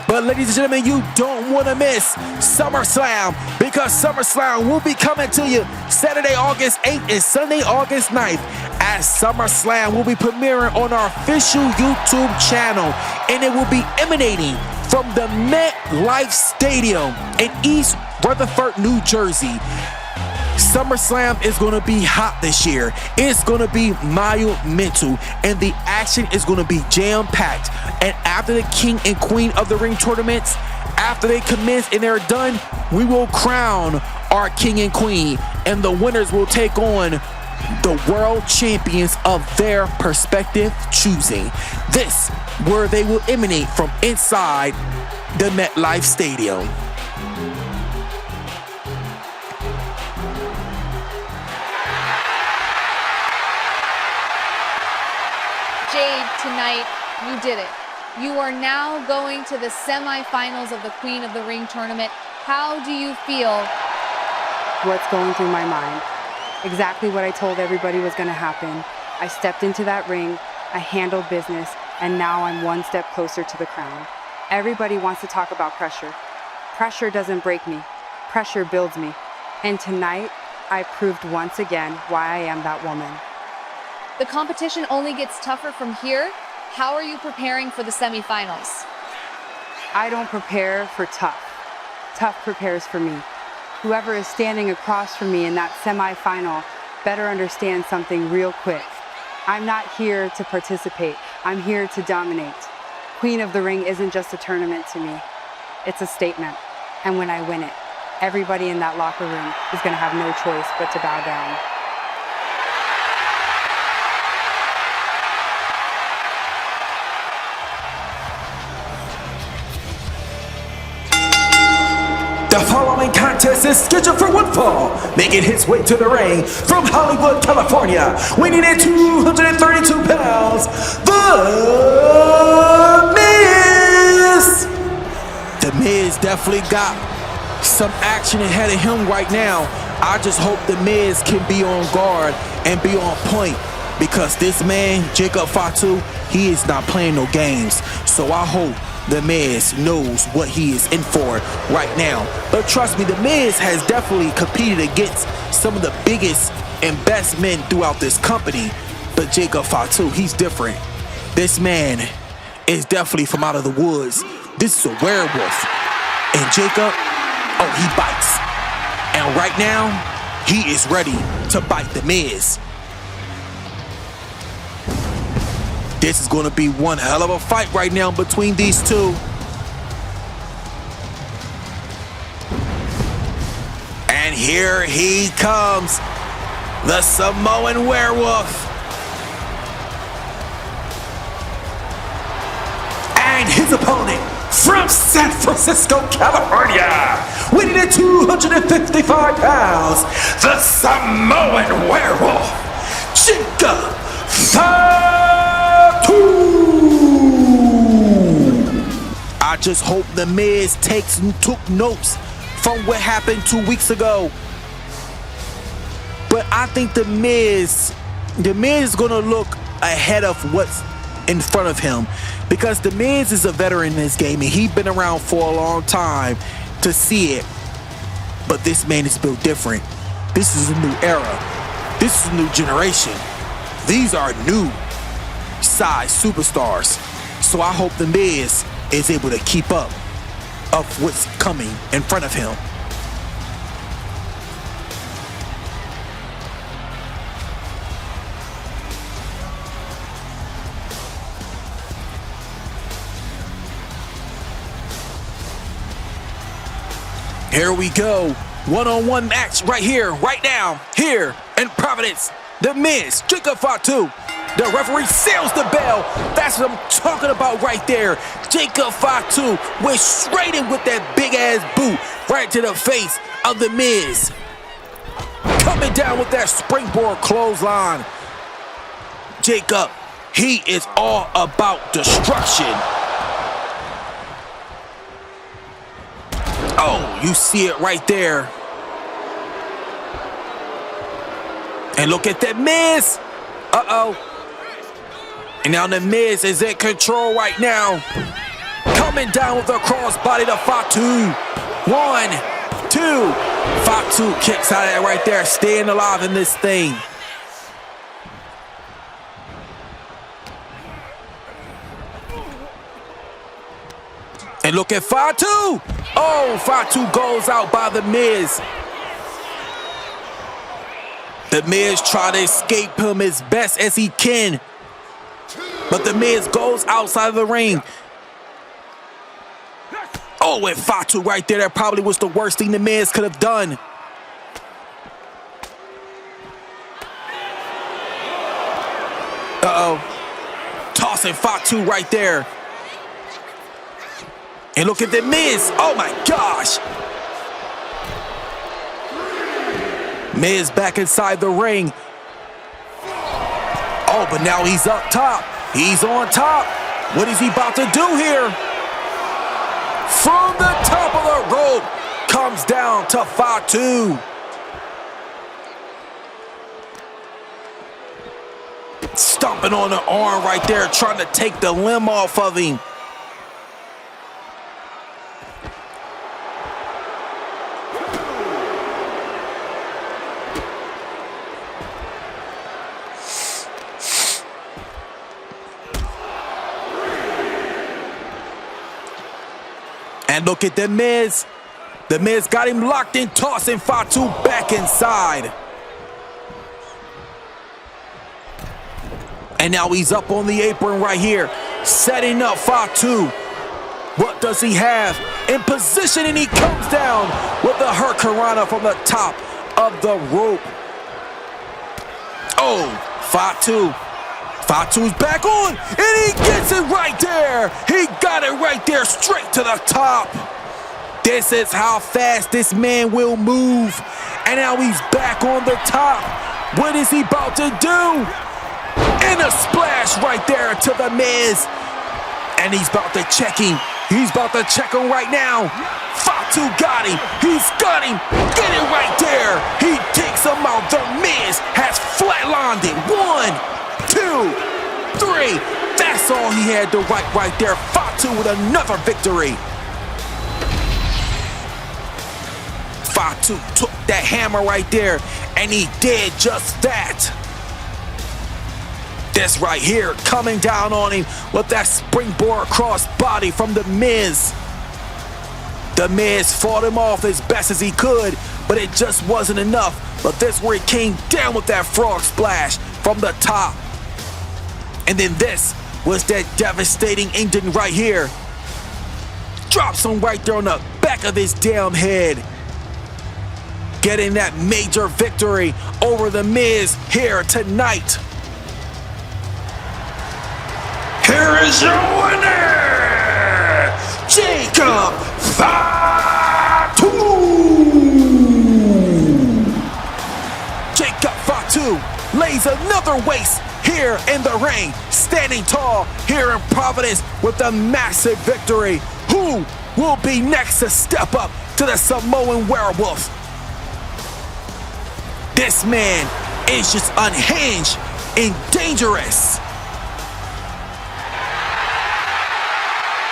But ladies and gentlemen, you don't want to miss SummerSlam, because SummerSlam will be coming to you Saturday, August 8th and Sunday, August 9th as SummerSlam will be premiering on our official YouTube channel, and it will be emanating from the MetLife Stadium in East Rutherford, New Jersey. SummerSlam is going to be hot this year. It's going to be monumental, and the action is going to be jam-packed. And after the King and Queen of the Ring tournaments, after they commence and they're done, we will crown our King and Queen, and the winners will take on the world champions of their perspective choosing. This where they will emanate from inside the MetLife Stadium. Jade, tonight, you did it. You are now going to the semifinals of the Queen of the Ring tournament. How do you feel? What's going through my mind? Exactly what I told everybody was going to happen. I stepped into that ring, I handled business, and now I'm one step closer to the crown. Everybody wants to talk about pressure. Pressure doesn't break me. Pressure builds me. And tonight, I proved once again why I am that woman. The competition only gets tougher from here. How are you preparing for the semifinals? I don't prepare for tough. Tough prepares for me. Whoever is standing across from me in that semifinal better understand something real quick. I'm not here to participate. I'm here to dominate. Queen of the Ring isn't just a tournament to me. It's a statement. And when I win it, everybody in that locker room is going to have no choice but to bow down. The following contest is scheduled for one fall, making his way to the ring from Hollywood, California, weighing in at 232 pounds, The Miz! The Miz definitely got some action ahead of him right now. I just hope The Miz can be on guard and be on point, because this man, Jacob Fatu, he is not playing no games. So I hope The Miz knows what he is in for right now. But trust me, The Miz has definitely competed against some of the biggest and best men throughout this company. But Jacob Fatu, he's different. This man is definitely from out of the woods. This is a werewolf. And Jacob, oh, he bites. And right now, he is ready to bite The Miz. This is going to be one hell of a fight right now between these two. And here he comes, the Samoan werewolf. And his opponent from San Francisco, California, weighing in at 255 pounds, the Samoan werewolf, Jacob I just hope The Miz took notes from what happened 2 weeks ago. But I think The Miz is gonna look ahead of what's in front of him, because The Miz is a veteran in this game and he's been around for a long time to see it. But this man is built different. This is a new era. This is a new generation. These are new size superstars. So I hope The Miz is able to keep up of what's coming in front of him. Here we go. One-on-one match right here, right now, here in Providence. The Miz, Jacob Fatu. The referee seals the bell. That's what I'm talking about right there. Jacob Fatu went straight in with that big-ass boot right to the face of The Miz. Coming down with that springboard clothesline. Jacob, he is all about destruction. Oh, you see it right there. And look at that Miz. Uh-oh. And now The Miz is in control right now. Coming down with a crossbody to Fatu. 1, 2. Fatu kicks out of that right there, staying alive in this thing. And look at Fatu. Oh, Fatu goes out by The Miz. The Miz try to escape him as best as he can. But The Miz goes outside of the ring. Oh, and Fatu right there. That probably was the worst thing The Miz could have done. Uh-oh. Tossing Fatu right there. And look at The Miz. Oh, my gosh. Miz back inside the ring. Oh, but now he's up top. He's on top. What is he about to do here? From the top of the rope comes down to Fatu. Stomping on the arm right there, trying to take the limb off of him. And look at The Miz. The Miz got him locked in, tossing Fatu back inside. And now he's up on the apron right here, setting up Fatu. What does he have? In position, and he comes down with the Hurricanrana from the top of the rope. Oh, Fatu. Fatu's back on, and he gets it right there. He got it right there, straight to the top. This is how fast this man will move. And now he's back on the top. What is he about to do? And a splash right there to The Miz. And he's about to check him. He's about to check him right now. Fatu got him. He's got him. Get it right there. He takes him out. The Miz has flatlined it. 1, 2, 3. That's all he had to write right there. Fatu with another victory. Fatu took that hammer right there, and he did just that. This right here coming down on him with that springboard cross body from The Miz. The Miz fought him off as best as he could, but it just wasn't enough. But this where he came down with that frog splash from the top. And then this was that devastating ending right here. Drops him right there on the back of his damn head. Getting that major victory over The Miz here tonight. Here is your winner, Jacob Fatu. Jacob Fatu lays another waste here in the ring, standing tall here in Providence with a massive victory. Who will be next to step up to the Samoan werewolf? This man is just unhinged and dangerous.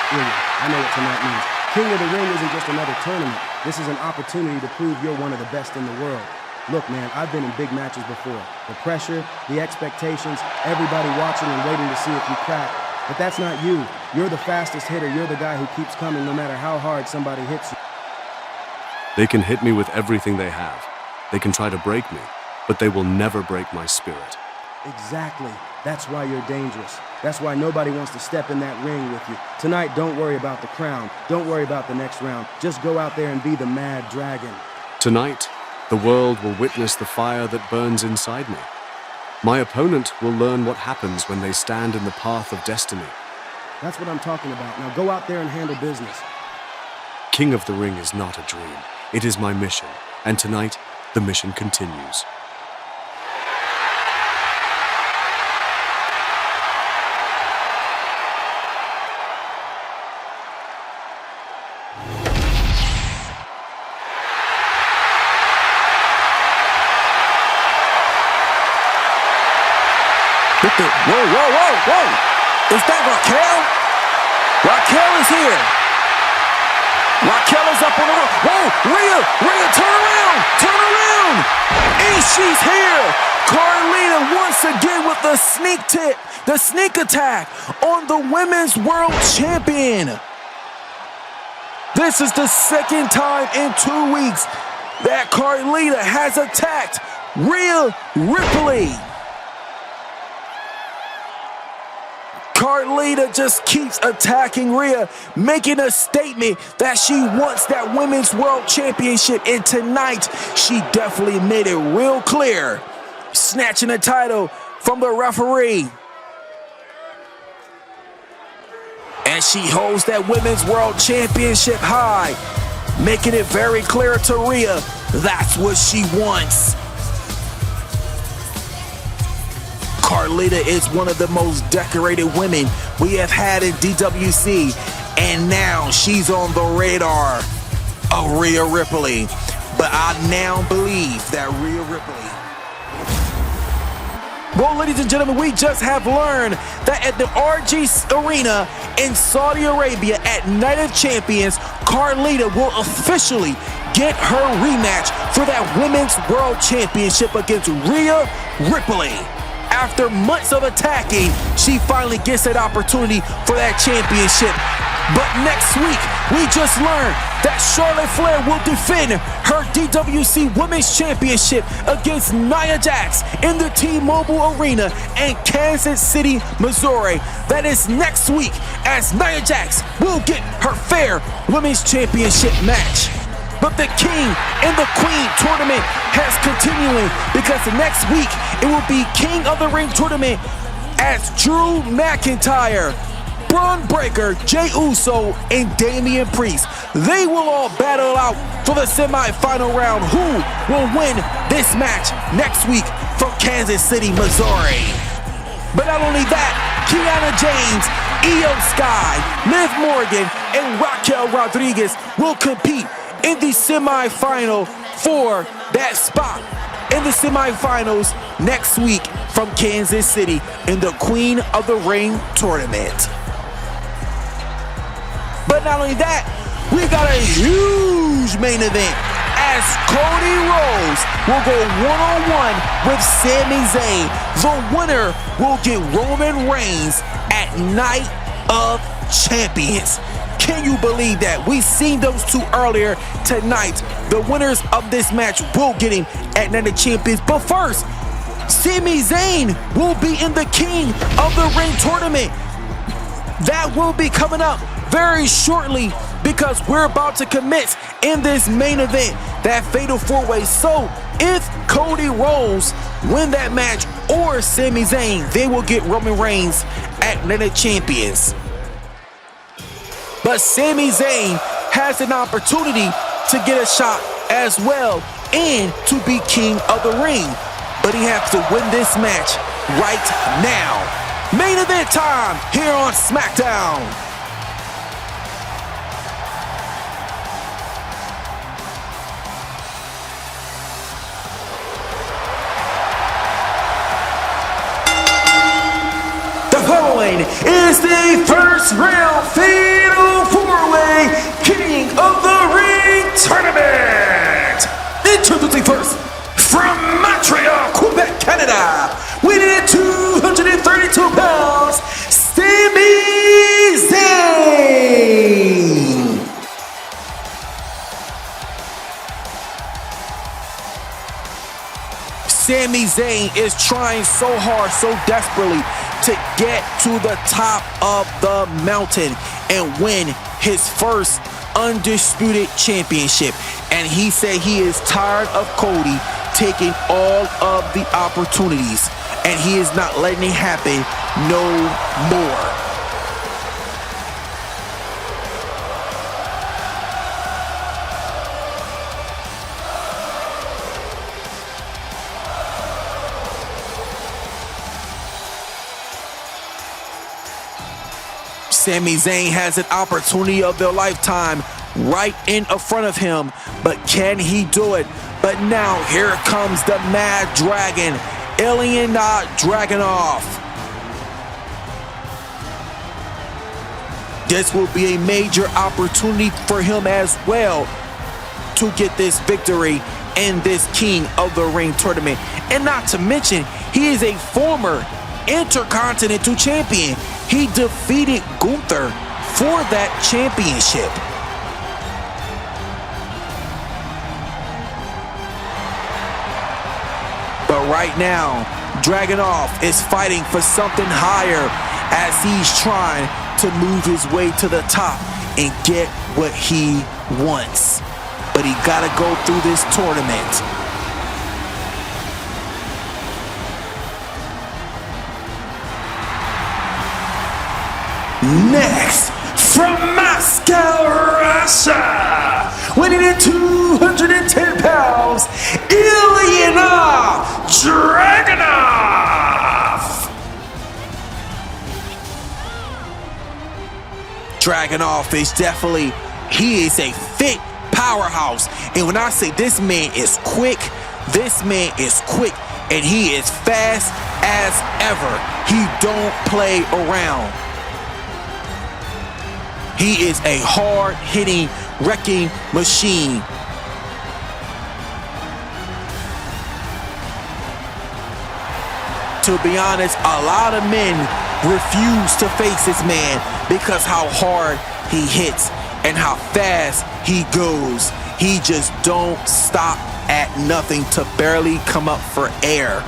I know what tonight means. King of the Ring isn't just another tournament. This is an opportunity to prove you're one of the best in the world. Look, man, I've been in big matches before. The pressure, the expectations, everybody watching and waiting to see if you crack. But that's not you. You're the fastest hitter. You're the guy who keeps coming no matter how hard somebody hits you. They can hit me with everything they have. They can try to break me, but they will never break my spirit. Exactly. That's why you're dangerous. That's why nobody wants to step in that ring with you. Tonight, don't worry about the crown. Don't worry about the next round. Just go out there and be the Mad Dragon. Tonight, the world will witness the fire that burns inside me. My opponent will learn what happens when they stand in the path of destiny. That's what I'm talking about. Now go out there and handle business. King of the Ring is not a dream. It is my mission. And tonight, the mission continues. Whoa. Is that Raquel? Raquel is here. Raquel is up on the rope. Whoa, Rhea, turn around. And she's here. Carlina once again with the sneak attack on the Women's World Champion. This is the second time in 2 weeks that Carlita has attacked Rhea Ripley. Carlita just keeps attacking Rhea, making a statement that she wants that Women's World Championship, and tonight she definitely made it real clear, snatching the title from the referee. And she holds that Women's World Championship high, making it very clear to Rhea that's what she wants. Carlita is one of the most decorated women we have had in DWC, and now she's on the radar of Rhea Ripley. But I now believe that Rhea Ripley... Well, ladies and gentlemen, we just have learned that at the RG Arena in Saudi Arabia at Night of Champions, Carlita will officially get her rematch for that Women's World Championship against Rhea Ripley. After months of attacking, she finally gets that opportunity for that championship. But next week, we just learned that Charlotte Flair will defend her DWC Women's Championship against Nia Jax in the T-Mobile Arena in Kansas City, Missouri. That is next week, as Nia Jax will get her fair Women's Championship match. But the King and the Queen tournament has continuing, because next week it will be King of the Ring tournament as Drew McIntyre, Braun Breaker, Jey Uso, and Damian Priest. They will all battle out for the semi-final round. Who will win this match next week from Kansas City, Missouri? But not only that, Kiana James, Io Sky, Liv Morgan, and Raquel Rodriguez will compete in the semi-final for that spot in the semi-finals next week from Kansas City in the Queen of the Ring tournament. But not only that, we got a huge main event as Cody Rhodes will go one-on-one with Sami Zayn. The winner will get Roman Reigns at Night of Champions. Can you believe that? We've seen those two earlier tonight. The winners of this match will get him at Night of Champions. But first, Sami Zayn will be in the King of the Ring tournament. That will be coming up very shortly, because we're about to commence in this main event, that Fatal 4-Way. So if Cody Rhodes win that match, or Sami Zayn, they will get Roman Reigns at Night of Champions. But Sami Zayn has an opportunity to get a shot as well and to be King of the Ring. But he has to win this match right now. Main event time here on Smackdown. Is the first round Fatal 4-Way King of the Ring tournament. Introducing first, from Montreal, Quebec, Canada, weighing in 232 pounds, Sami Zayn. Sami Zayn is trying so hard, so desperately, to get to the top of the mountain and win his first undisputed championship. And he said he is tired of Cody taking all of the opportunities, and he is not letting it happen no more. Sami Zayn has an opportunity of their lifetime right in front of him, but can he do it? But now here comes the Mad Dragon, Ilya Dragunov. This will be a major opportunity for him as well to get this victory in this King of the Ring tournament. And not to mention, he is a former Intercontinental Champion. He defeated Gunther for that championship. But right now, Dragunov is fighting for something higher as he's trying to move his way to the top and get what he wants. But he gotta go through this tournament. Next, from Moscow, Russia, weighing in 210 pounds, Ilya Dragunov. Dragunov is definitely, he is a fit powerhouse. And when I say this man is quick, and he is fast as ever. He don't play around. He is a hard-hitting, wrecking machine. To be honest, a lot of men refuse to face this man because how hard he hits and how fast he goes. He just don't stop at nothing to barely come up for air.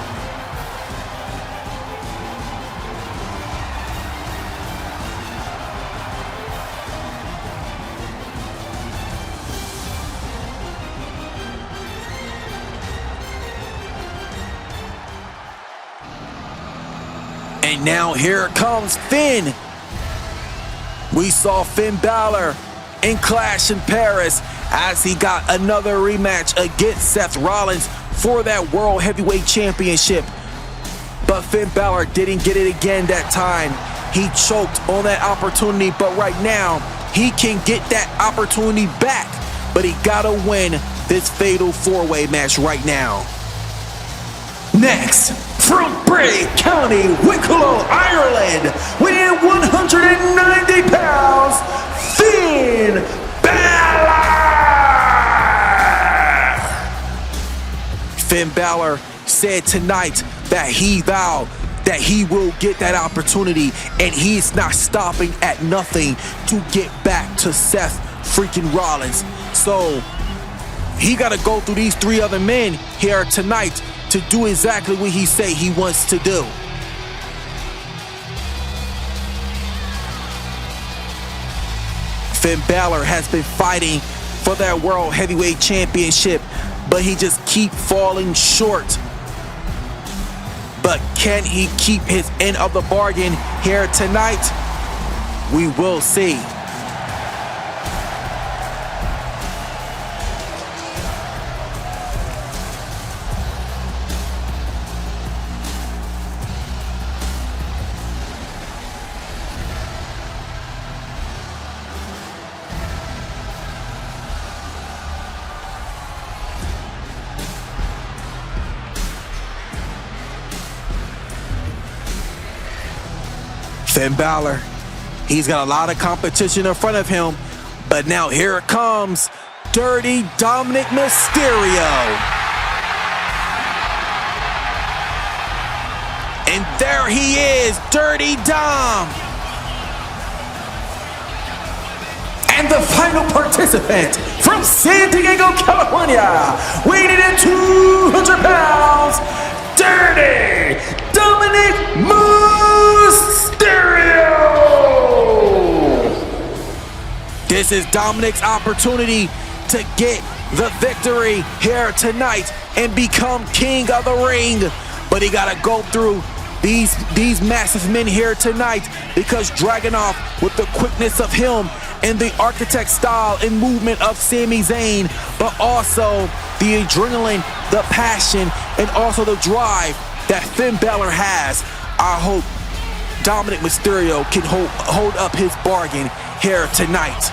And now here comes Finn. We saw Finn Balor in Clash in Paris as he got another rematch against Seth Rollins for that World Heavyweight Championship. But Finn Balor didn't get it again that time. He choked on that opportunity, but right now, he can get that opportunity back. But he gotta win this fatal four-way match right now. Next, from Bray County, Wicklow, Ireland, weighing 190 pounds, Finn Balor! Finn Balor said tonight that he vowed that he will get that opportunity, and he's not stopping at nothing to get back to Seth freaking Rollins. So he got to go through these three other men here tonight to do exactly what he said he wants to do. Finn Balor has been fighting for that World Heavyweight Championship, but he just keep falling short. But can he keep his end of the bargain here tonight? We will see. Finn Balor, he's got a lot of competition in front of him, but now here it comes, Dirty Dominic Mysterio. And there he is, Dirty Dom. And the final participant from San Diego, California, weighing in at 200 pounds, Dirty Dominic Mysterio! This is Dominic's opportunity to get the victory here tonight and become king of the ring. But he gotta go through these massive men here tonight because Dragunov, with the quickness of him and the architect style and movement of Sami Zayn, but also the adrenaline, the passion, and also the drive that Finn Balor has, I hope Dominic Mysterio can hold up his bargain here tonight.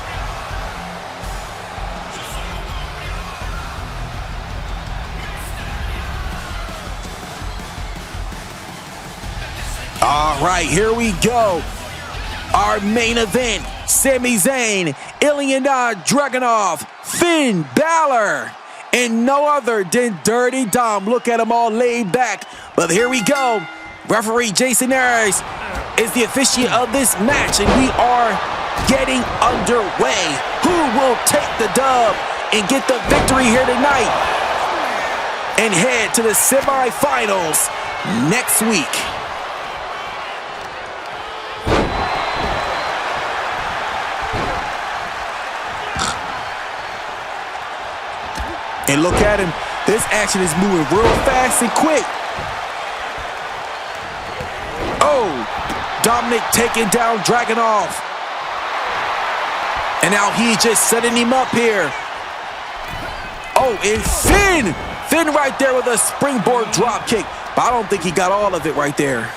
All right, here we go. Our main event, Sami Zayn, Ilya Dragunov, Finn Balor, and no other than Dirty Dom. Look at him all laid back. But here we go. Referee Jason Ayers is the officiant of this match, and we are getting underway. Who will take the dub and get the victory here tonight? and head to the semifinals next week. And look at him. This action is moving real fast and quick. Oh, Dominic taking down Dragunov. And now he's just setting him up here. Oh, and Finn! Finn right there with a springboard drop kick. But I don't think he got all of it right there.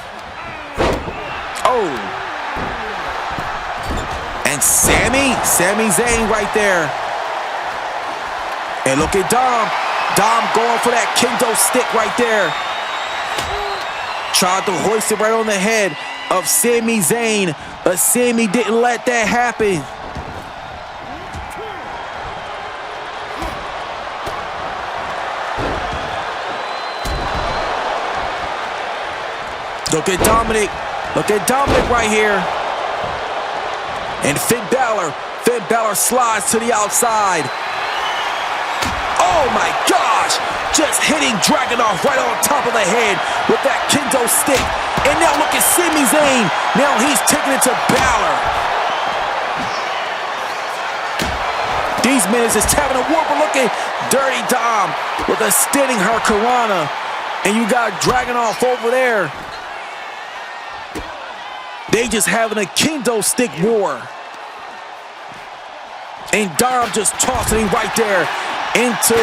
Oh. And Sami Zayn right there. And look at Dom. Dom going for that kendo stick right there. Tried to hoist it right on the head of Sami Zayn, but Sami didn't let that happen. Look at Dominic. Look at Dominic right here. And Finn Balor. Finn Balor slides to the outside. Oh my gosh! Just hitting Dragunov right on top of the head with that kendo stick. And now look at Sami Zayn. Now he's taking it to Balor. These men is just having a war, but look at Dirty Dom with a standing Hurricanrana. And you got Dragunov over there. They just having a kendo stick war. And Dom just tossing him right there into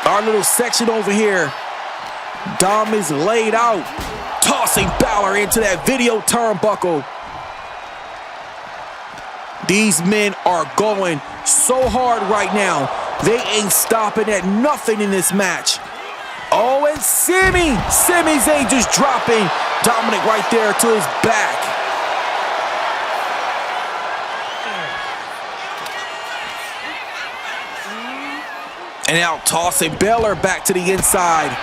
our little section over here. Dom is laid out, tossing Balor into that video turnbuckle. These men are going so hard right now. They ain't stopping at nothing in this match. Oh, and Sami Zayn just dropping Dominic right there to his back. And now tossing Balor back to the inside.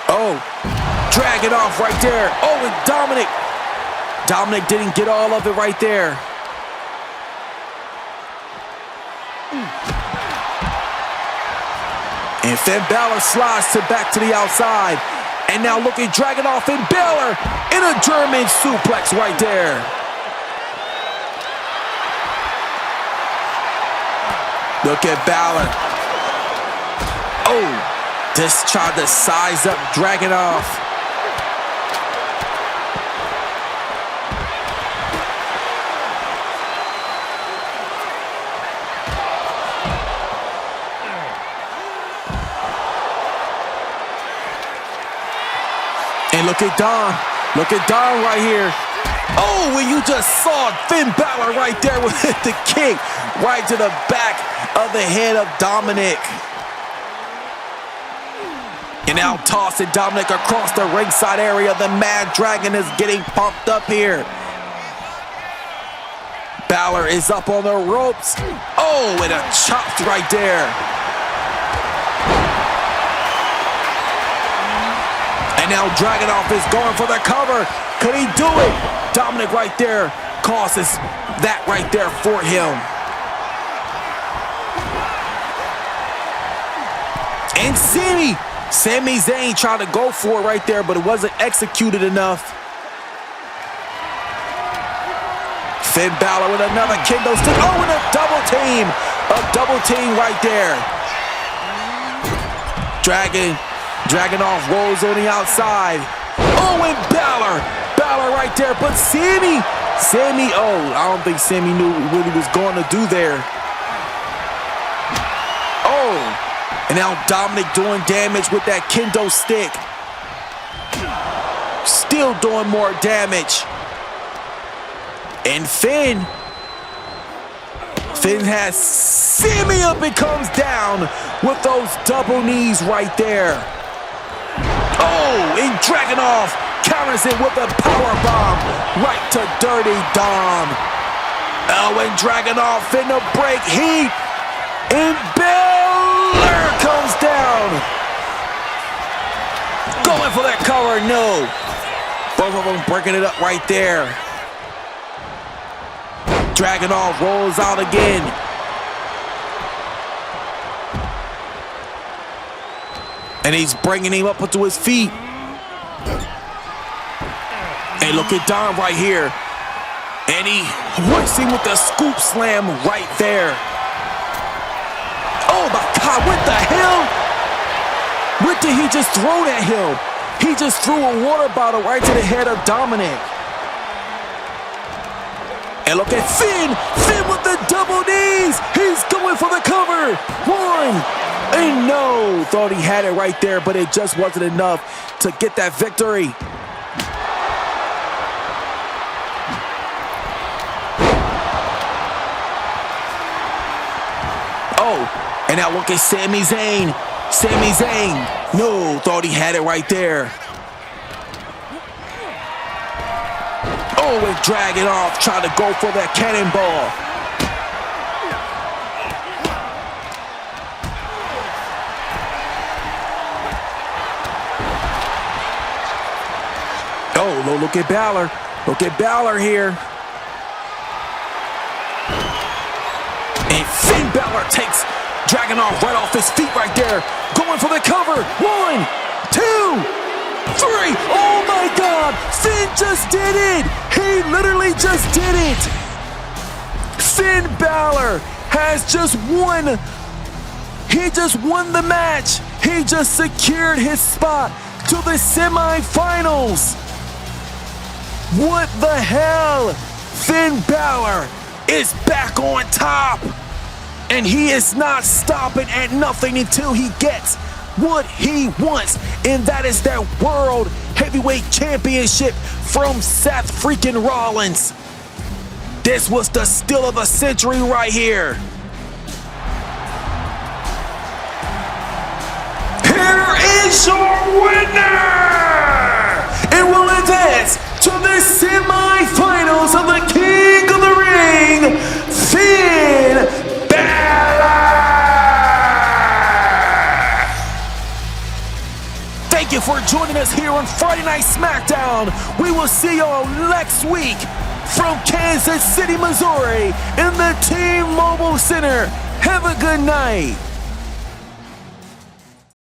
Oh, Dragunov right there. Oh, and Dominic. Dominic didn't get all of it right there. And Finn Balor slides back to the outside. And now look at Dragunov and Balor in a German suplex right there. Look at Balor. Oh, just tried to size up Dragunov. And look at Dom. Look at Dom right here. Oh, and you just saw Finn Balor right there with the kick right to the back of the head of Dominic. And now tossing Dominic across the ringside area. The Mad Dragon is getting pumped up here. Balor is up on the ropes. Oh, and a chop right there. And now Dragunov is going for the cover. Could he do it? Dominic right there causes that right there for him. And Sami Zayn trying to go for it right there, but it wasn't executed enough. Finn Balor with another kendo stick. Oh, and a double team. A double team right there. Dragunov rolls on the outside. Oh, and Balor right there. But Sami, oh, I don't think Sami knew what he was going to do there. Oh, and now Dominic doing damage with that kendo stick. Still doing more damage. And Finn has Sami up and comes down with those double knees right there. Oh, and Dragunov counters it with a powerbomb right to Dirty Dom. Oh, and Dragunov finna break heat. And Balor comes down. Going for that cover, no. Both of them breaking it up right there. Dragunov rolls out again. And he's bringing him up onto his feet. And look at Dom right here. And he hoists him with the scoop slam right there. Oh my God, what the hell? What did he just throw at him? He just threw a water bottle right to the head of Dominic. And look at Finn. Finn with the double knees. He's going for the cover. 1. And no, thought he had it right there, but it just wasn't enough to get that victory. Oh, and now look at Sami Zayn. Sami Zayn, no, thought he had it right there. Oh, and drag it off, trying to go for that cannonball. Oh, look at Balor. Look at Balor here. And Finn Balor takes Dragunov right off his feet right there. Going for the cover. 1, 2, 3. Oh my God. Finn just did it. He literally just did it. Finn Balor has just won. He just won the match. He just secured his spot to the semifinals. What the hell? Finn Balor is back on top. And he is not stopping at nothing until he gets what he wants. And that is that World Heavyweight Championship from Seth freaking Rollins. This was the steal of the century right here. Here is your winner! And will advance to the semifinals of the King of the Ring, Finn Balor! Thank you for joining us here on Friday Night Smackdown. We will see y'all next week from Kansas City, Missouri in the T-Mobile Center. Have a good night.